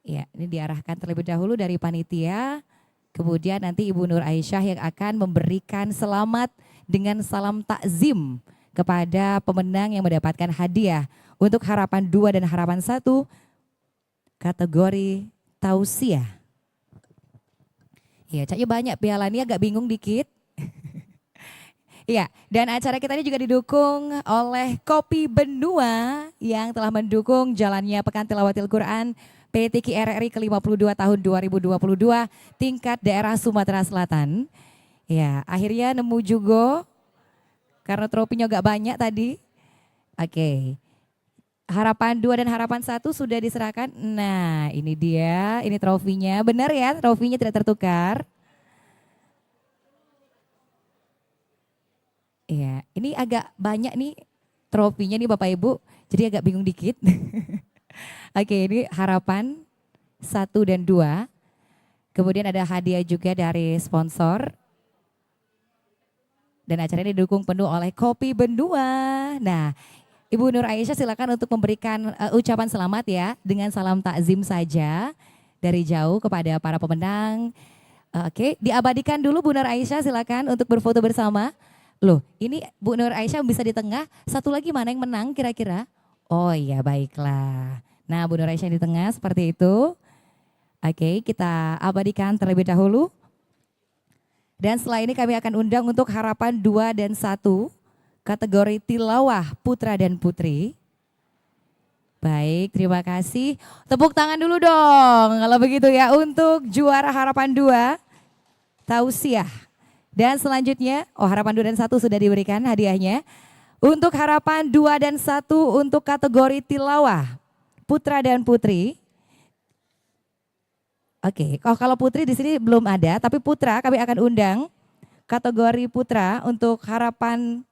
Ya, ini diarahkan terlebih dahulu dari panitia. Kemudian nanti Ibu Nur Aisyah yang akan memberikan selamat dengan salam takzim kepada pemenang yang mendapatkan hadiah untuk harapan 2 dan harapan 1 kategori tausiah. Ya, kayaknya banyak piala ini, agak bingung dikit. Iya, dan acara kita ini juga didukung oleh Kopi Benua yang telah mendukung jalannya Pekan Tilawatil Quran PTQ RRI ke-52 tahun 2022 tingkat daerah Sumatera Selatan. Ya, akhirnya nemu juga karena tropinya agak banyak tadi. Oke. Harapan 2 dan harapan 1 sudah diserahkan. Nah, ini dia, ini trofinya. Benar ya, trofinya tidak tertukar. Iya, ini agak banyak nih trofinya nih Bapak Ibu. Jadi agak bingung dikit. Oke, ini harapan 1 dan 2. Kemudian ada hadiah juga dari sponsor. Dan acara ini didukung penuh oleh Kopi Benua. Nah, Ibu Nur Aisyah silakan untuk memberikan ucapan selamat ya dengan salam takzim saja dari jauh kepada para pemenang. Oke, diabadikan dulu Bu Nur Aisyah, silakan untuk berfoto bersama. Loh, ini Bu Nur Aisyah bisa di tengah, satu lagi mana yang menang kira-kira? Oh iya, baiklah. Nah, Bu Nur Aisyah di tengah seperti itu. Oke, kita abadikan terlebih dahulu. Dan setelah ini kami akan undang untuk harapan 2 dan 1 kategori tilawah putra dan putri. Baik, terima kasih. Tepuk tangan dulu dong kalau begitu ya untuk juara harapan 2 tausiah. Dan selanjutnya, harapan 2 dan 1 sudah diberikan hadiahnya. Untuk harapan 2 dan 1 untuk kategori tilawah putra dan putri. Oke, kalau putri di sini belum ada, tapi putra kami akan undang kategori putra untuk harapan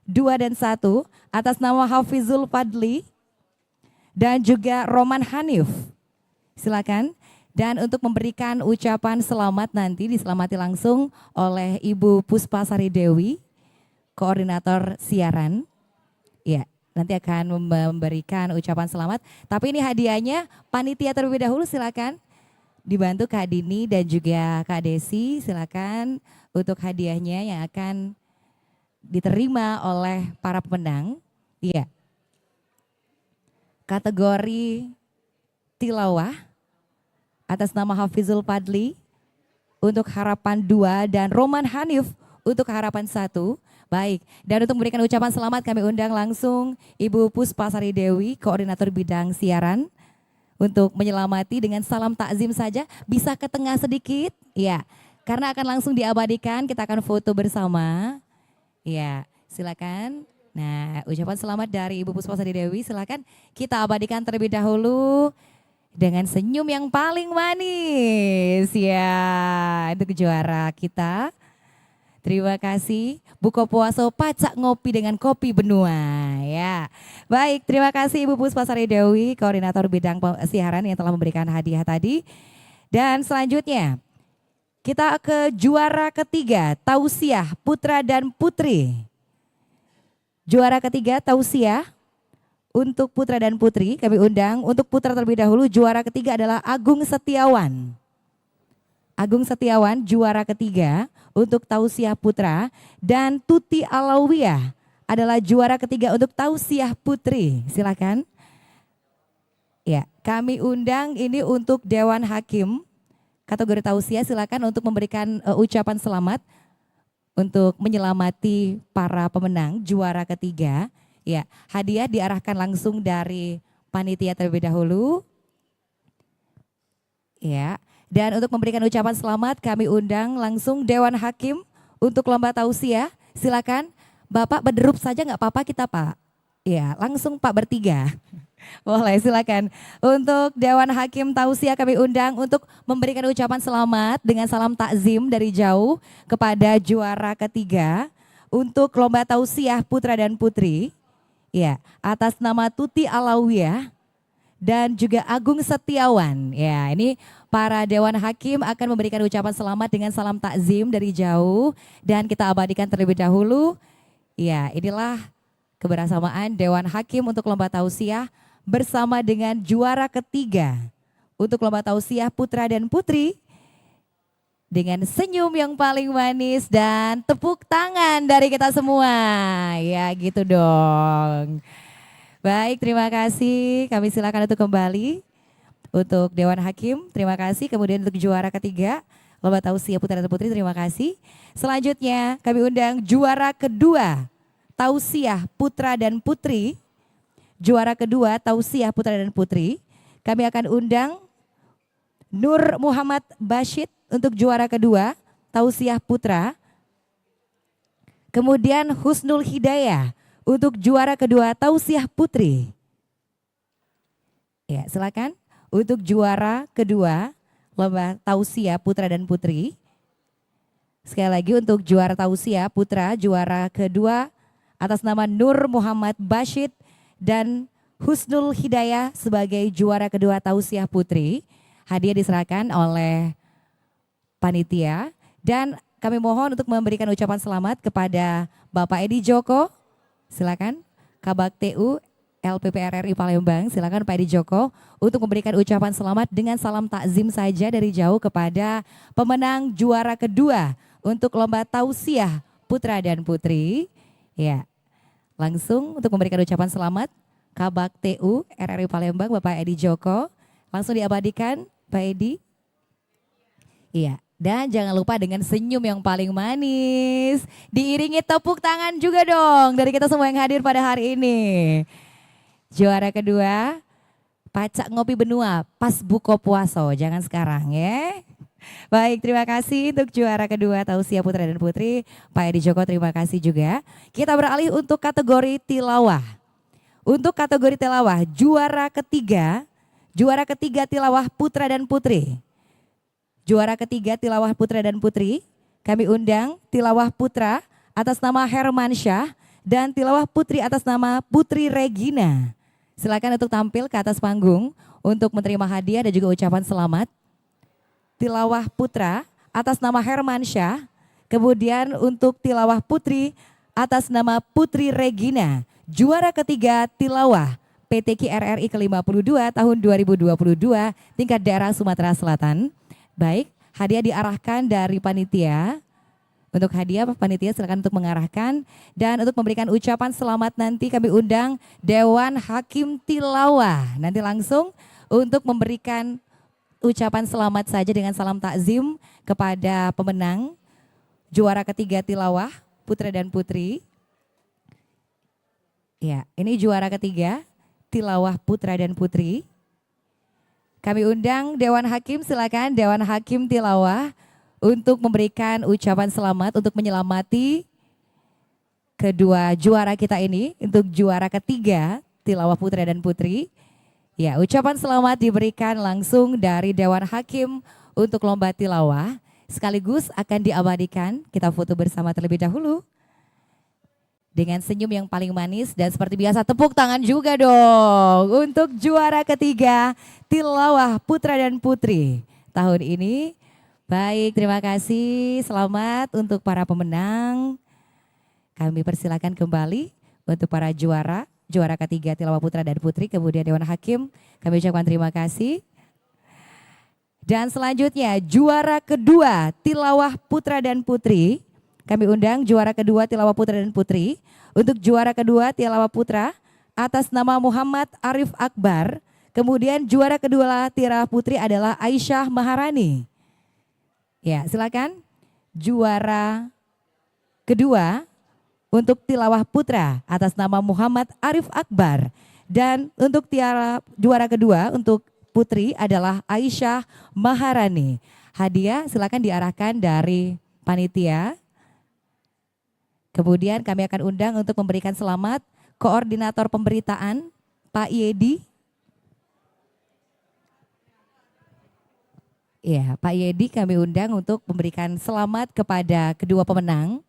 2 dan 1 atas nama Hafizul Fadli dan juga Roman Hanif. Silakan. Dan untuk memberikan ucapan selamat nanti diselamati langsung oleh Ibu Puspa Sari Dewi, koordinator siaran. Ya, nanti akan memberikan ucapan selamat. Tapi ini hadiahnya panitia terlebih dahulu, silakan. Dibantu Kak Dini dan juga Kak Desi, silakan untuk hadiahnya yang akan diterima oleh para pemenang. Iya. Kategori tilawah atas nama Hafizul Fadli untuk harapan 2 dan Roman Hanif untuk harapan 1. Baik, dan untuk memberikan ucapan selamat kami undang langsung Ibu Puspa Sari Dewi, koordinator bidang siaran. Untuk menyelamati dengan salam takzim saja, bisa ke tengah sedikit, ya, karena akan langsung diabadikan, kita akan foto bersama, ya, silakan. Nah, ucapan selamat dari Ibu Puspa Sari Dewi, silakan kita abadikan terlebih dahulu dengan senyum yang paling manis, ya, untuk juara kita. Terima kasih. Buka puasa pacak ngopi dengan Kopi Benua ya. Baik, terima kasih Ibu Puspa Sari Dewi, koordinator bidang siaran yang telah memberikan hadiah tadi. Dan selanjutnya kita ke juara ketiga, tausiah putra dan putri. Juara ketiga tausiah untuk putra dan putri kami undang. Untuk putra terlebih dahulu, juara ketiga adalah Agung Setiawan. Agung Setiawan juara ketiga untuk tausiah putra, dan Tuti Alawiyah adalah juara ketiga untuk tausiah putri. Silakan. Ya, kami undang ini untuk Dewan Hakim kategori tausiah, silakan untuk memberikan ucapan selamat untuk menyelamati para pemenang juara ketiga. Ya, hadiah diarahkan langsung dari panitia terlebih dahulu. Ya. Dan untuk memberikan ucapan selamat kami undang langsung Dewan Hakim untuk lomba tausiah. Silakan Bapak berderup saja nggak apa-apa kita Pak. Ya langsung Pak bertiga. Boleh silakan. Untuk Dewan Hakim tausiah kami undang untuk memberikan ucapan selamat dengan salam takzim dari jauh kepada juara ketiga untuk lomba tausiah putra dan putri. Ya, atas nama Tuti Alawiyah dan juga Agung Setiawan. Ya, ini para Dewan Hakim akan memberikan ucapan selamat dengan salam takzim dari jauh dan kita abadikan terlebih dahulu. Ya, inilah kebersamaan Dewan Hakim untuk lomba tausiah bersama dengan juara ketiga untuk lomba tausiah putra dan putri dengan senyum yang paling manis dan tepuk tangan dari kita semua. Ya, gitu dong. Baik, terima kasih. Kami silakan untuk kembali untuk Dewan Hakim. Terima kasih. Kemudian untuk juara ketiga lomba tausiah putra dan putri, terima kasih. Selanjutnya kami undang juara kedua tausiah putra dan putri. Juara kedua tausiah putra dan putri. Kami akan undang Nur Muhammad Bashid untuk juara kedua tausiah putra. Kemudian Husnul Hidayah untuk juara kedua tausiah putri. Ya, silakan untuk juara kedua lomba tausiah putra dan putri. Sekali lagi untuk juara tausiah putra, juara kedua atas nama Nur Muhammad Bashid dan Husnul Hidayah sebagai juara kedua tausiah putri. Hadiah diserahkan oleh panitia dan kami mohon untuk memberikan ucapan selamat kepada Bapak Edi Joko. Silakan Kabak TU LPP RRI Palembang, silakan Pak Edi Joko untuk memberikan ucapan selamat dengan salam takzim saja dari jauh kepada pemenang juara kedua untuk lomba tausiah putra dan putri. Ya, langsung untuk memberikan ucapan selamat Kabak TU RRI Palembang Bapak Edi Joko. Langsung diabadikan Pak Edi. Iya, dan jangan lupa dengan senyum yang paling manis. Diiringi tepuk tangan juga dong dari kita semua yang hadir pada hari ini. Juara kedua, Pacak Ngopi Benua pas buko puaso, jangan sekarang ya. Baik, terima kasih untuk juara kedua tausiah putra dan putri. Pak Edi Joko terima kasih juga. Kita beralih untuk kategori tilawah. Untuk kategori tilawah, juara ketiga tilawah putra dan putri. Juara ketiga tilawah putra dan putri, kami undang tilawah putra atas nama Hermansyah dan tilawah putri atas nama Putri Regina. Silakan untuk tampil ke atas panggung untuk menerima hadiah dan juga ucapan selamat. Tilawah putra atas nama Hermansyah, kemudian untuk tilawah putri atas nama Putri Regina. Juara ketiga tilawah PTQ RRI ke-52 tahun 2022 tingkat daerah Sumatera Selatan. Baik, hadiah diarahkan dari panitia. Untuk hadiah panitia silakan untuk mengarahkan dan untuk memberikan ucapan selamat nanti kami undang Dewan Hakim Tilawah. Nanti langsung untuk memberikan ucapan selamat saja dengan salam takzim kepada pemenang juara ketiga tilawah putra dan putri. Ya, ini juara ketiga tilawah putra dan putri. Kami undang Dewan Hakim, silakan Dewan Hakim Tilawah untuk memberikan ucapan selamat untuk menyelamati kedua juara kita ini untuk juara ketiga tilawah putra dan putri. Ya, ucapan selamat diberikan langsung dari Dewan Hakim untuk lomba tilawah. Sekaligus akan diabadikan, kita foto bersama terlebih dahulu. Dengan senyum yang paling manis dan seperti biasa tepuk tangan juga dong untuk juara ketiga tilawah putra dan putri tahun ini. Baik, terima kasih. Selamat untuk para pemenang. Kami persilakan kembali untuk para juara ketiga tilawah putra dan putri, kemudian Dewan Hakim. Kami ucapkan terima kasih. Dan selanjutnya juara kedua tilawah putra dan putri. Kami undang juara kedua tilawah putra dan putri. Untuk juara kedua tilawah putra atas nama Muhammad Arif Akbar. Kemudian juara kedua tilawah putri adalah Aisyah Maharani. Ya, silakan. Juara kedua untuk tilawah putra atas nama Muhammad Arif Akbar. Dan untuk juara kedua untuk putri adalah Aisyah Maharani. Hadiah silakan diarahkan dari panitia. Kemudian kami akan undang untuk memberikan selamat koordinator pemberitaan Pak Yedi. Ya, Pak Yedi kami undang untuk memberikan selamat kepada kedua pemenang.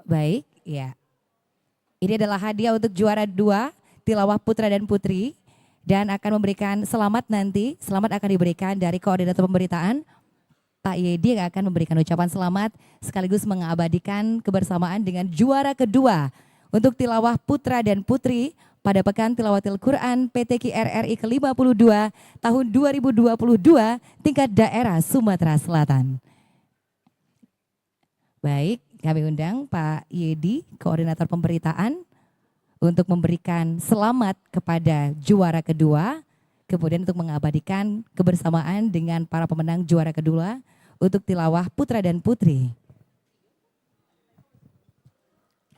Baik, ya. Ini adalah hadiah untuk juara 2 tilawah putra dan putri dan akan memberikan selamat nanti. Selamat akan diberikan dari koordinator pemberitaan Pak Yedi yang akan memberikan ucapan selamat sekaligus mengabadikan kebersamaan dengan juara kedua untuk tilawah putra dan putri pada Pekan Tilawatil Quran PTQ RRI ke-52 tahun 2022 tingkat daerah Sumatera Selatan. Baik, kami undang Pak Yedi, koordinator pemberitaan, untuk memberikan selamat kepada juara kedua, kemudian untuk mengabadikan kebersamaan dengan para pemenang juara kedua untuk tilawah putra dan putri.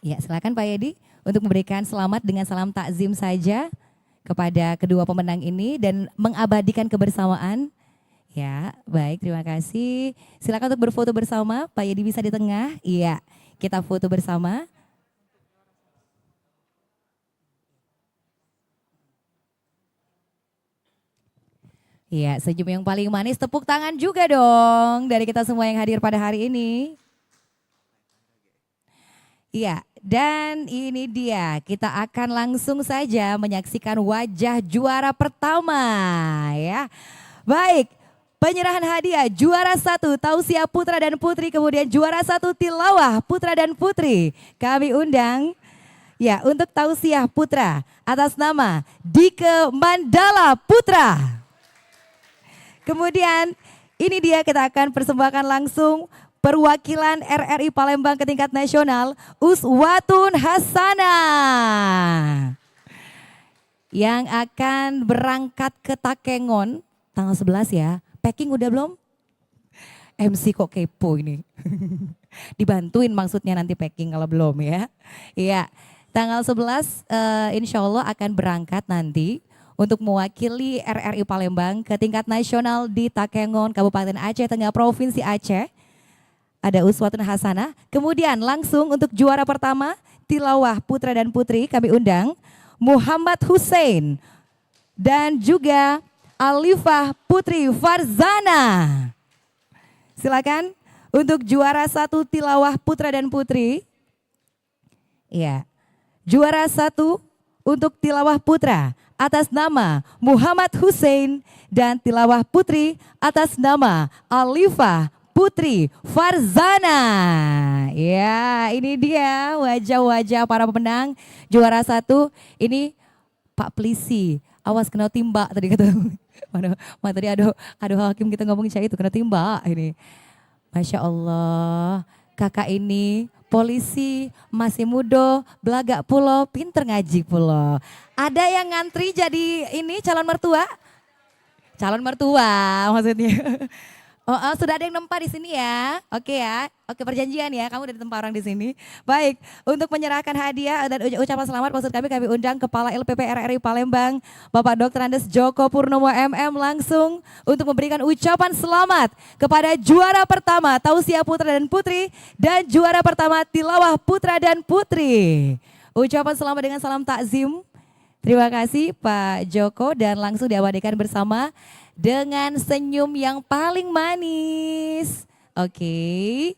Ya, silakan Pak Yedi untuk memberikan selamat dengan salam takzim saja kepada kedua pemenang ini dan mengabadikan kebersamaan. Ya, baik, terima kasih. Silakan untuk berfoto bersama. Pak Yedi bisa di tengah. Iya, kita foto bersama. Iya, senyum yang paling manis. Tepuk tangan juga dong dari kita semua yang hadir pada hari ini. Iya, dan ini dia. Kita akan langsung saja menyaksikan wajah juara pertama, ya. Baik, penyerahan hadiah juara 1 tausiah putra dan putri, kemudian juara 1 tilawah putra dan putri. Kami undang ya untuk tausiah putra atas nama Dike Mandala Putra. Kemudian ini dia, kita akan persembahkan langsung perwakilan RRI Palembang ke tingkat nasional, Uswatun Hasanah, yang akan berangkat ke Takengon tanggal 11 ya. Packing udah belum? MC kok kepo ini. Dibantuin maksudnya nanti packing kalau belum ya. Iya, tanggal 11 insya Allah akan berangkat nanti untuk mewakili RRI Palembang ke tingkat nasional di Takengon, Kabupaten Aceh Tengah, Provinsi Aceh. Ada Uswatun Hasanah. Kemudian langsung untuk juara pertama, tilawah putra dan putri, kami undang Muhammad Hussein dan juga Alifah Putri Farzana. Silakan untuk juara 1 tilawah putra dan putri. Ya, juara 1 untuk tilawah putra atas nama Muhammad Hussein dan tilawah putri atas nama Alifah Putri Farzana. Ya, ini dia wajah-wajah para pemenang juara 1. Ini Pak Polisi, awas kena timba tadi kata. Mana tadi aduh hakim kita ngomong itu kena timba ini. Masya Allah, kakak ini polisi, masih muda, belagak pulau, pinter ngaji pulau. Ada yang ngantri jadi ini calon mertua? Calon mertua maksudnya. Sudah ada yang nempa di sini ya. Oke ya. Oke, perjanjian ya. Kamu udah ditempa orang di sini. Baik, untuk menyerahkan hadiah dan ucapan selamat maksud kami undang Kepala LPP RRI Palembang, Bapak Dr. Andes Joko Purnomo MM langsung untuk memberikan ucapan selamat kepada juara pertama tausiah putra dan putri dan juara pertama tilawah putra dan putri. Ucapan selamat dengan salam takzim. Terima kasih Pak Joko dan langsung diabadikan bersama dengan senyum yang paling manis. Oke.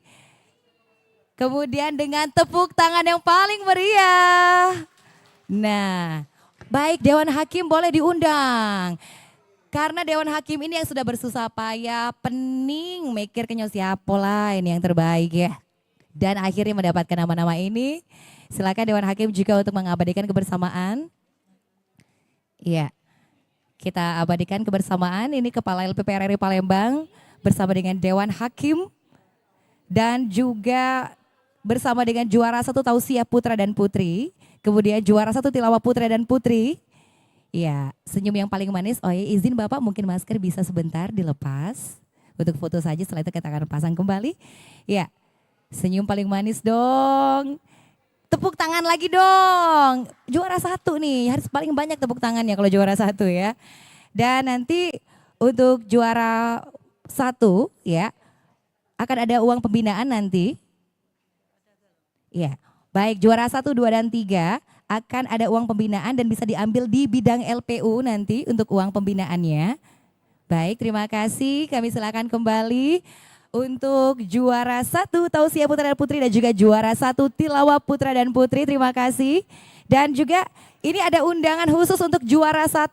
Kemudian dengan tepuk tangan yang paling meriah. Nah, baik, Dewan Hakim boleh diundang. Karena Dewan Hakim ini yang sudah bersusah payah, pening, mikir kenyo siapa lah ini yang terbaik ya. Dan akhirnya mendapatkan nama-nama ini. Silakan Dewan Hakim juga untuk mengabadikan kebersamaan. Iya. Kita abadikan kebersamaan ini Kepala LPP RRI Palembang bersama dengan Dewan Hakim dan juga bersama dengan juara 1 tausiah putra dan putri, kemudian juara 1 tilawah putra dan putri. Ya, senyum yang paling manis. Oh ya, izin Bapak mungkin masker bisa sebentar dilepas untuk foto saja, setelah itu kita akan pasang kembali. Ya, senyum paling manis dong. Tepuk tangan lagi dong. Juara 1 nih, harus paling banyak tepuk tangannya kalau juara 1 ya. Dan nanti untuk juara 1 ya, akan ada uang pembinaan nanti. Ya, baik, juara 1, 2, dan 3 akan ada uang pembinaan dan bisa diambil di bidang LPU nanti untuk uang pembinaannya. Baik, terima kasih. Kami silakan kembali. untuk juara 1 tausiah putra dan putri dan juga juara 1 tilawah putra dan putri. Terima kasih. Dan juga ini ada undangan khusus untuk juara 1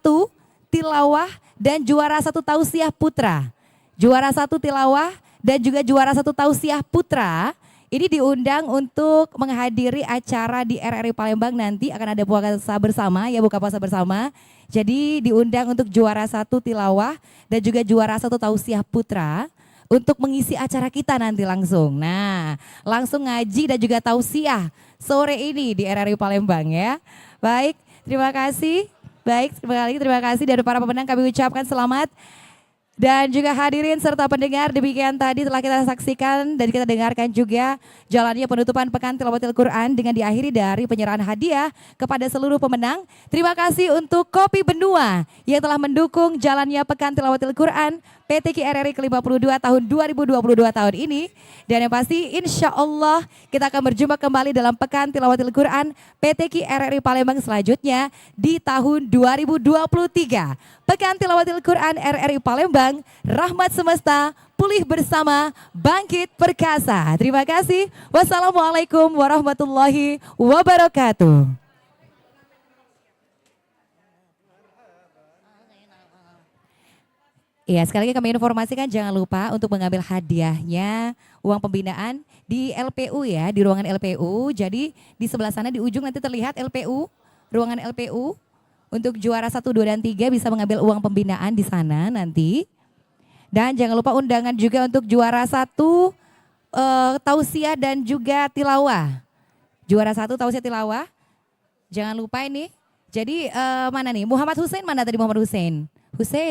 tilawah dan juara 1 tausiah putra. Juara 1 tilawah dan juga juara 1 tausiah putra. Ini diundang untuk menghadiri acara di RRI Palembang, nanti akan ada puasa bersama ya, buka puasa bersama. Jadi diundang untuk juara 1 tilawah dan juga juara 1 tausiah putra untuk mengisi acara kita nanti langsung. Nah, langsung ngaji dan juga tausiah sore ini di RRI Palembang ya. Baik, terima kasih. Baik, terima kasih dari para pemenang, kami ucapkan selamat. Dan juga hadirin serta pendengar, demikian tadi telah kita saksikan dan kita dengarkan juga jalannya penutupan Pekan Tilawatil Quran dengan diakhiri dari penyerahan hadiah kepada seluruh pemenang. Terima kasih untuk Kopi Benua yang telah mendukung jalannya Pekan Tilawatil Quran PTQ RRI ke-52 tahun 2022 tahun ini. Dan yang pasti insya Allah kita akan berjumpa kembali dalam Pekan Tilawatil Quran PTQ RRI Palembang selanjutnya di tahun 2023. Pekan Tilawatil Quran RRI Palembang, rahmat semesta, pulih bersama, bangkit perkasa. Terima kasih. Wassalamualaikum warahmatullahi wabarakatuh. Iya, sekali lagi kami informasikan jangan lupa untuk mengambil hadiahnya uang pembinaan di LPU ya, di ruangan LPU. Jadi di sebelah sana di ujung nanti terlihat LPU, ruangan LPU. Untuk juara 1, 2, dan 3 bisa mengambil uang pembinaan di sana nanti. Dan jangan lupa undangan juga untuk juara 1 tausiah dan juga tilawah. Juara 1 tausiah tilawah. Jangan lupa ini. Jadi mana nih? Muhammad Hussein mana tadi Muhammad Hussein? Hussein.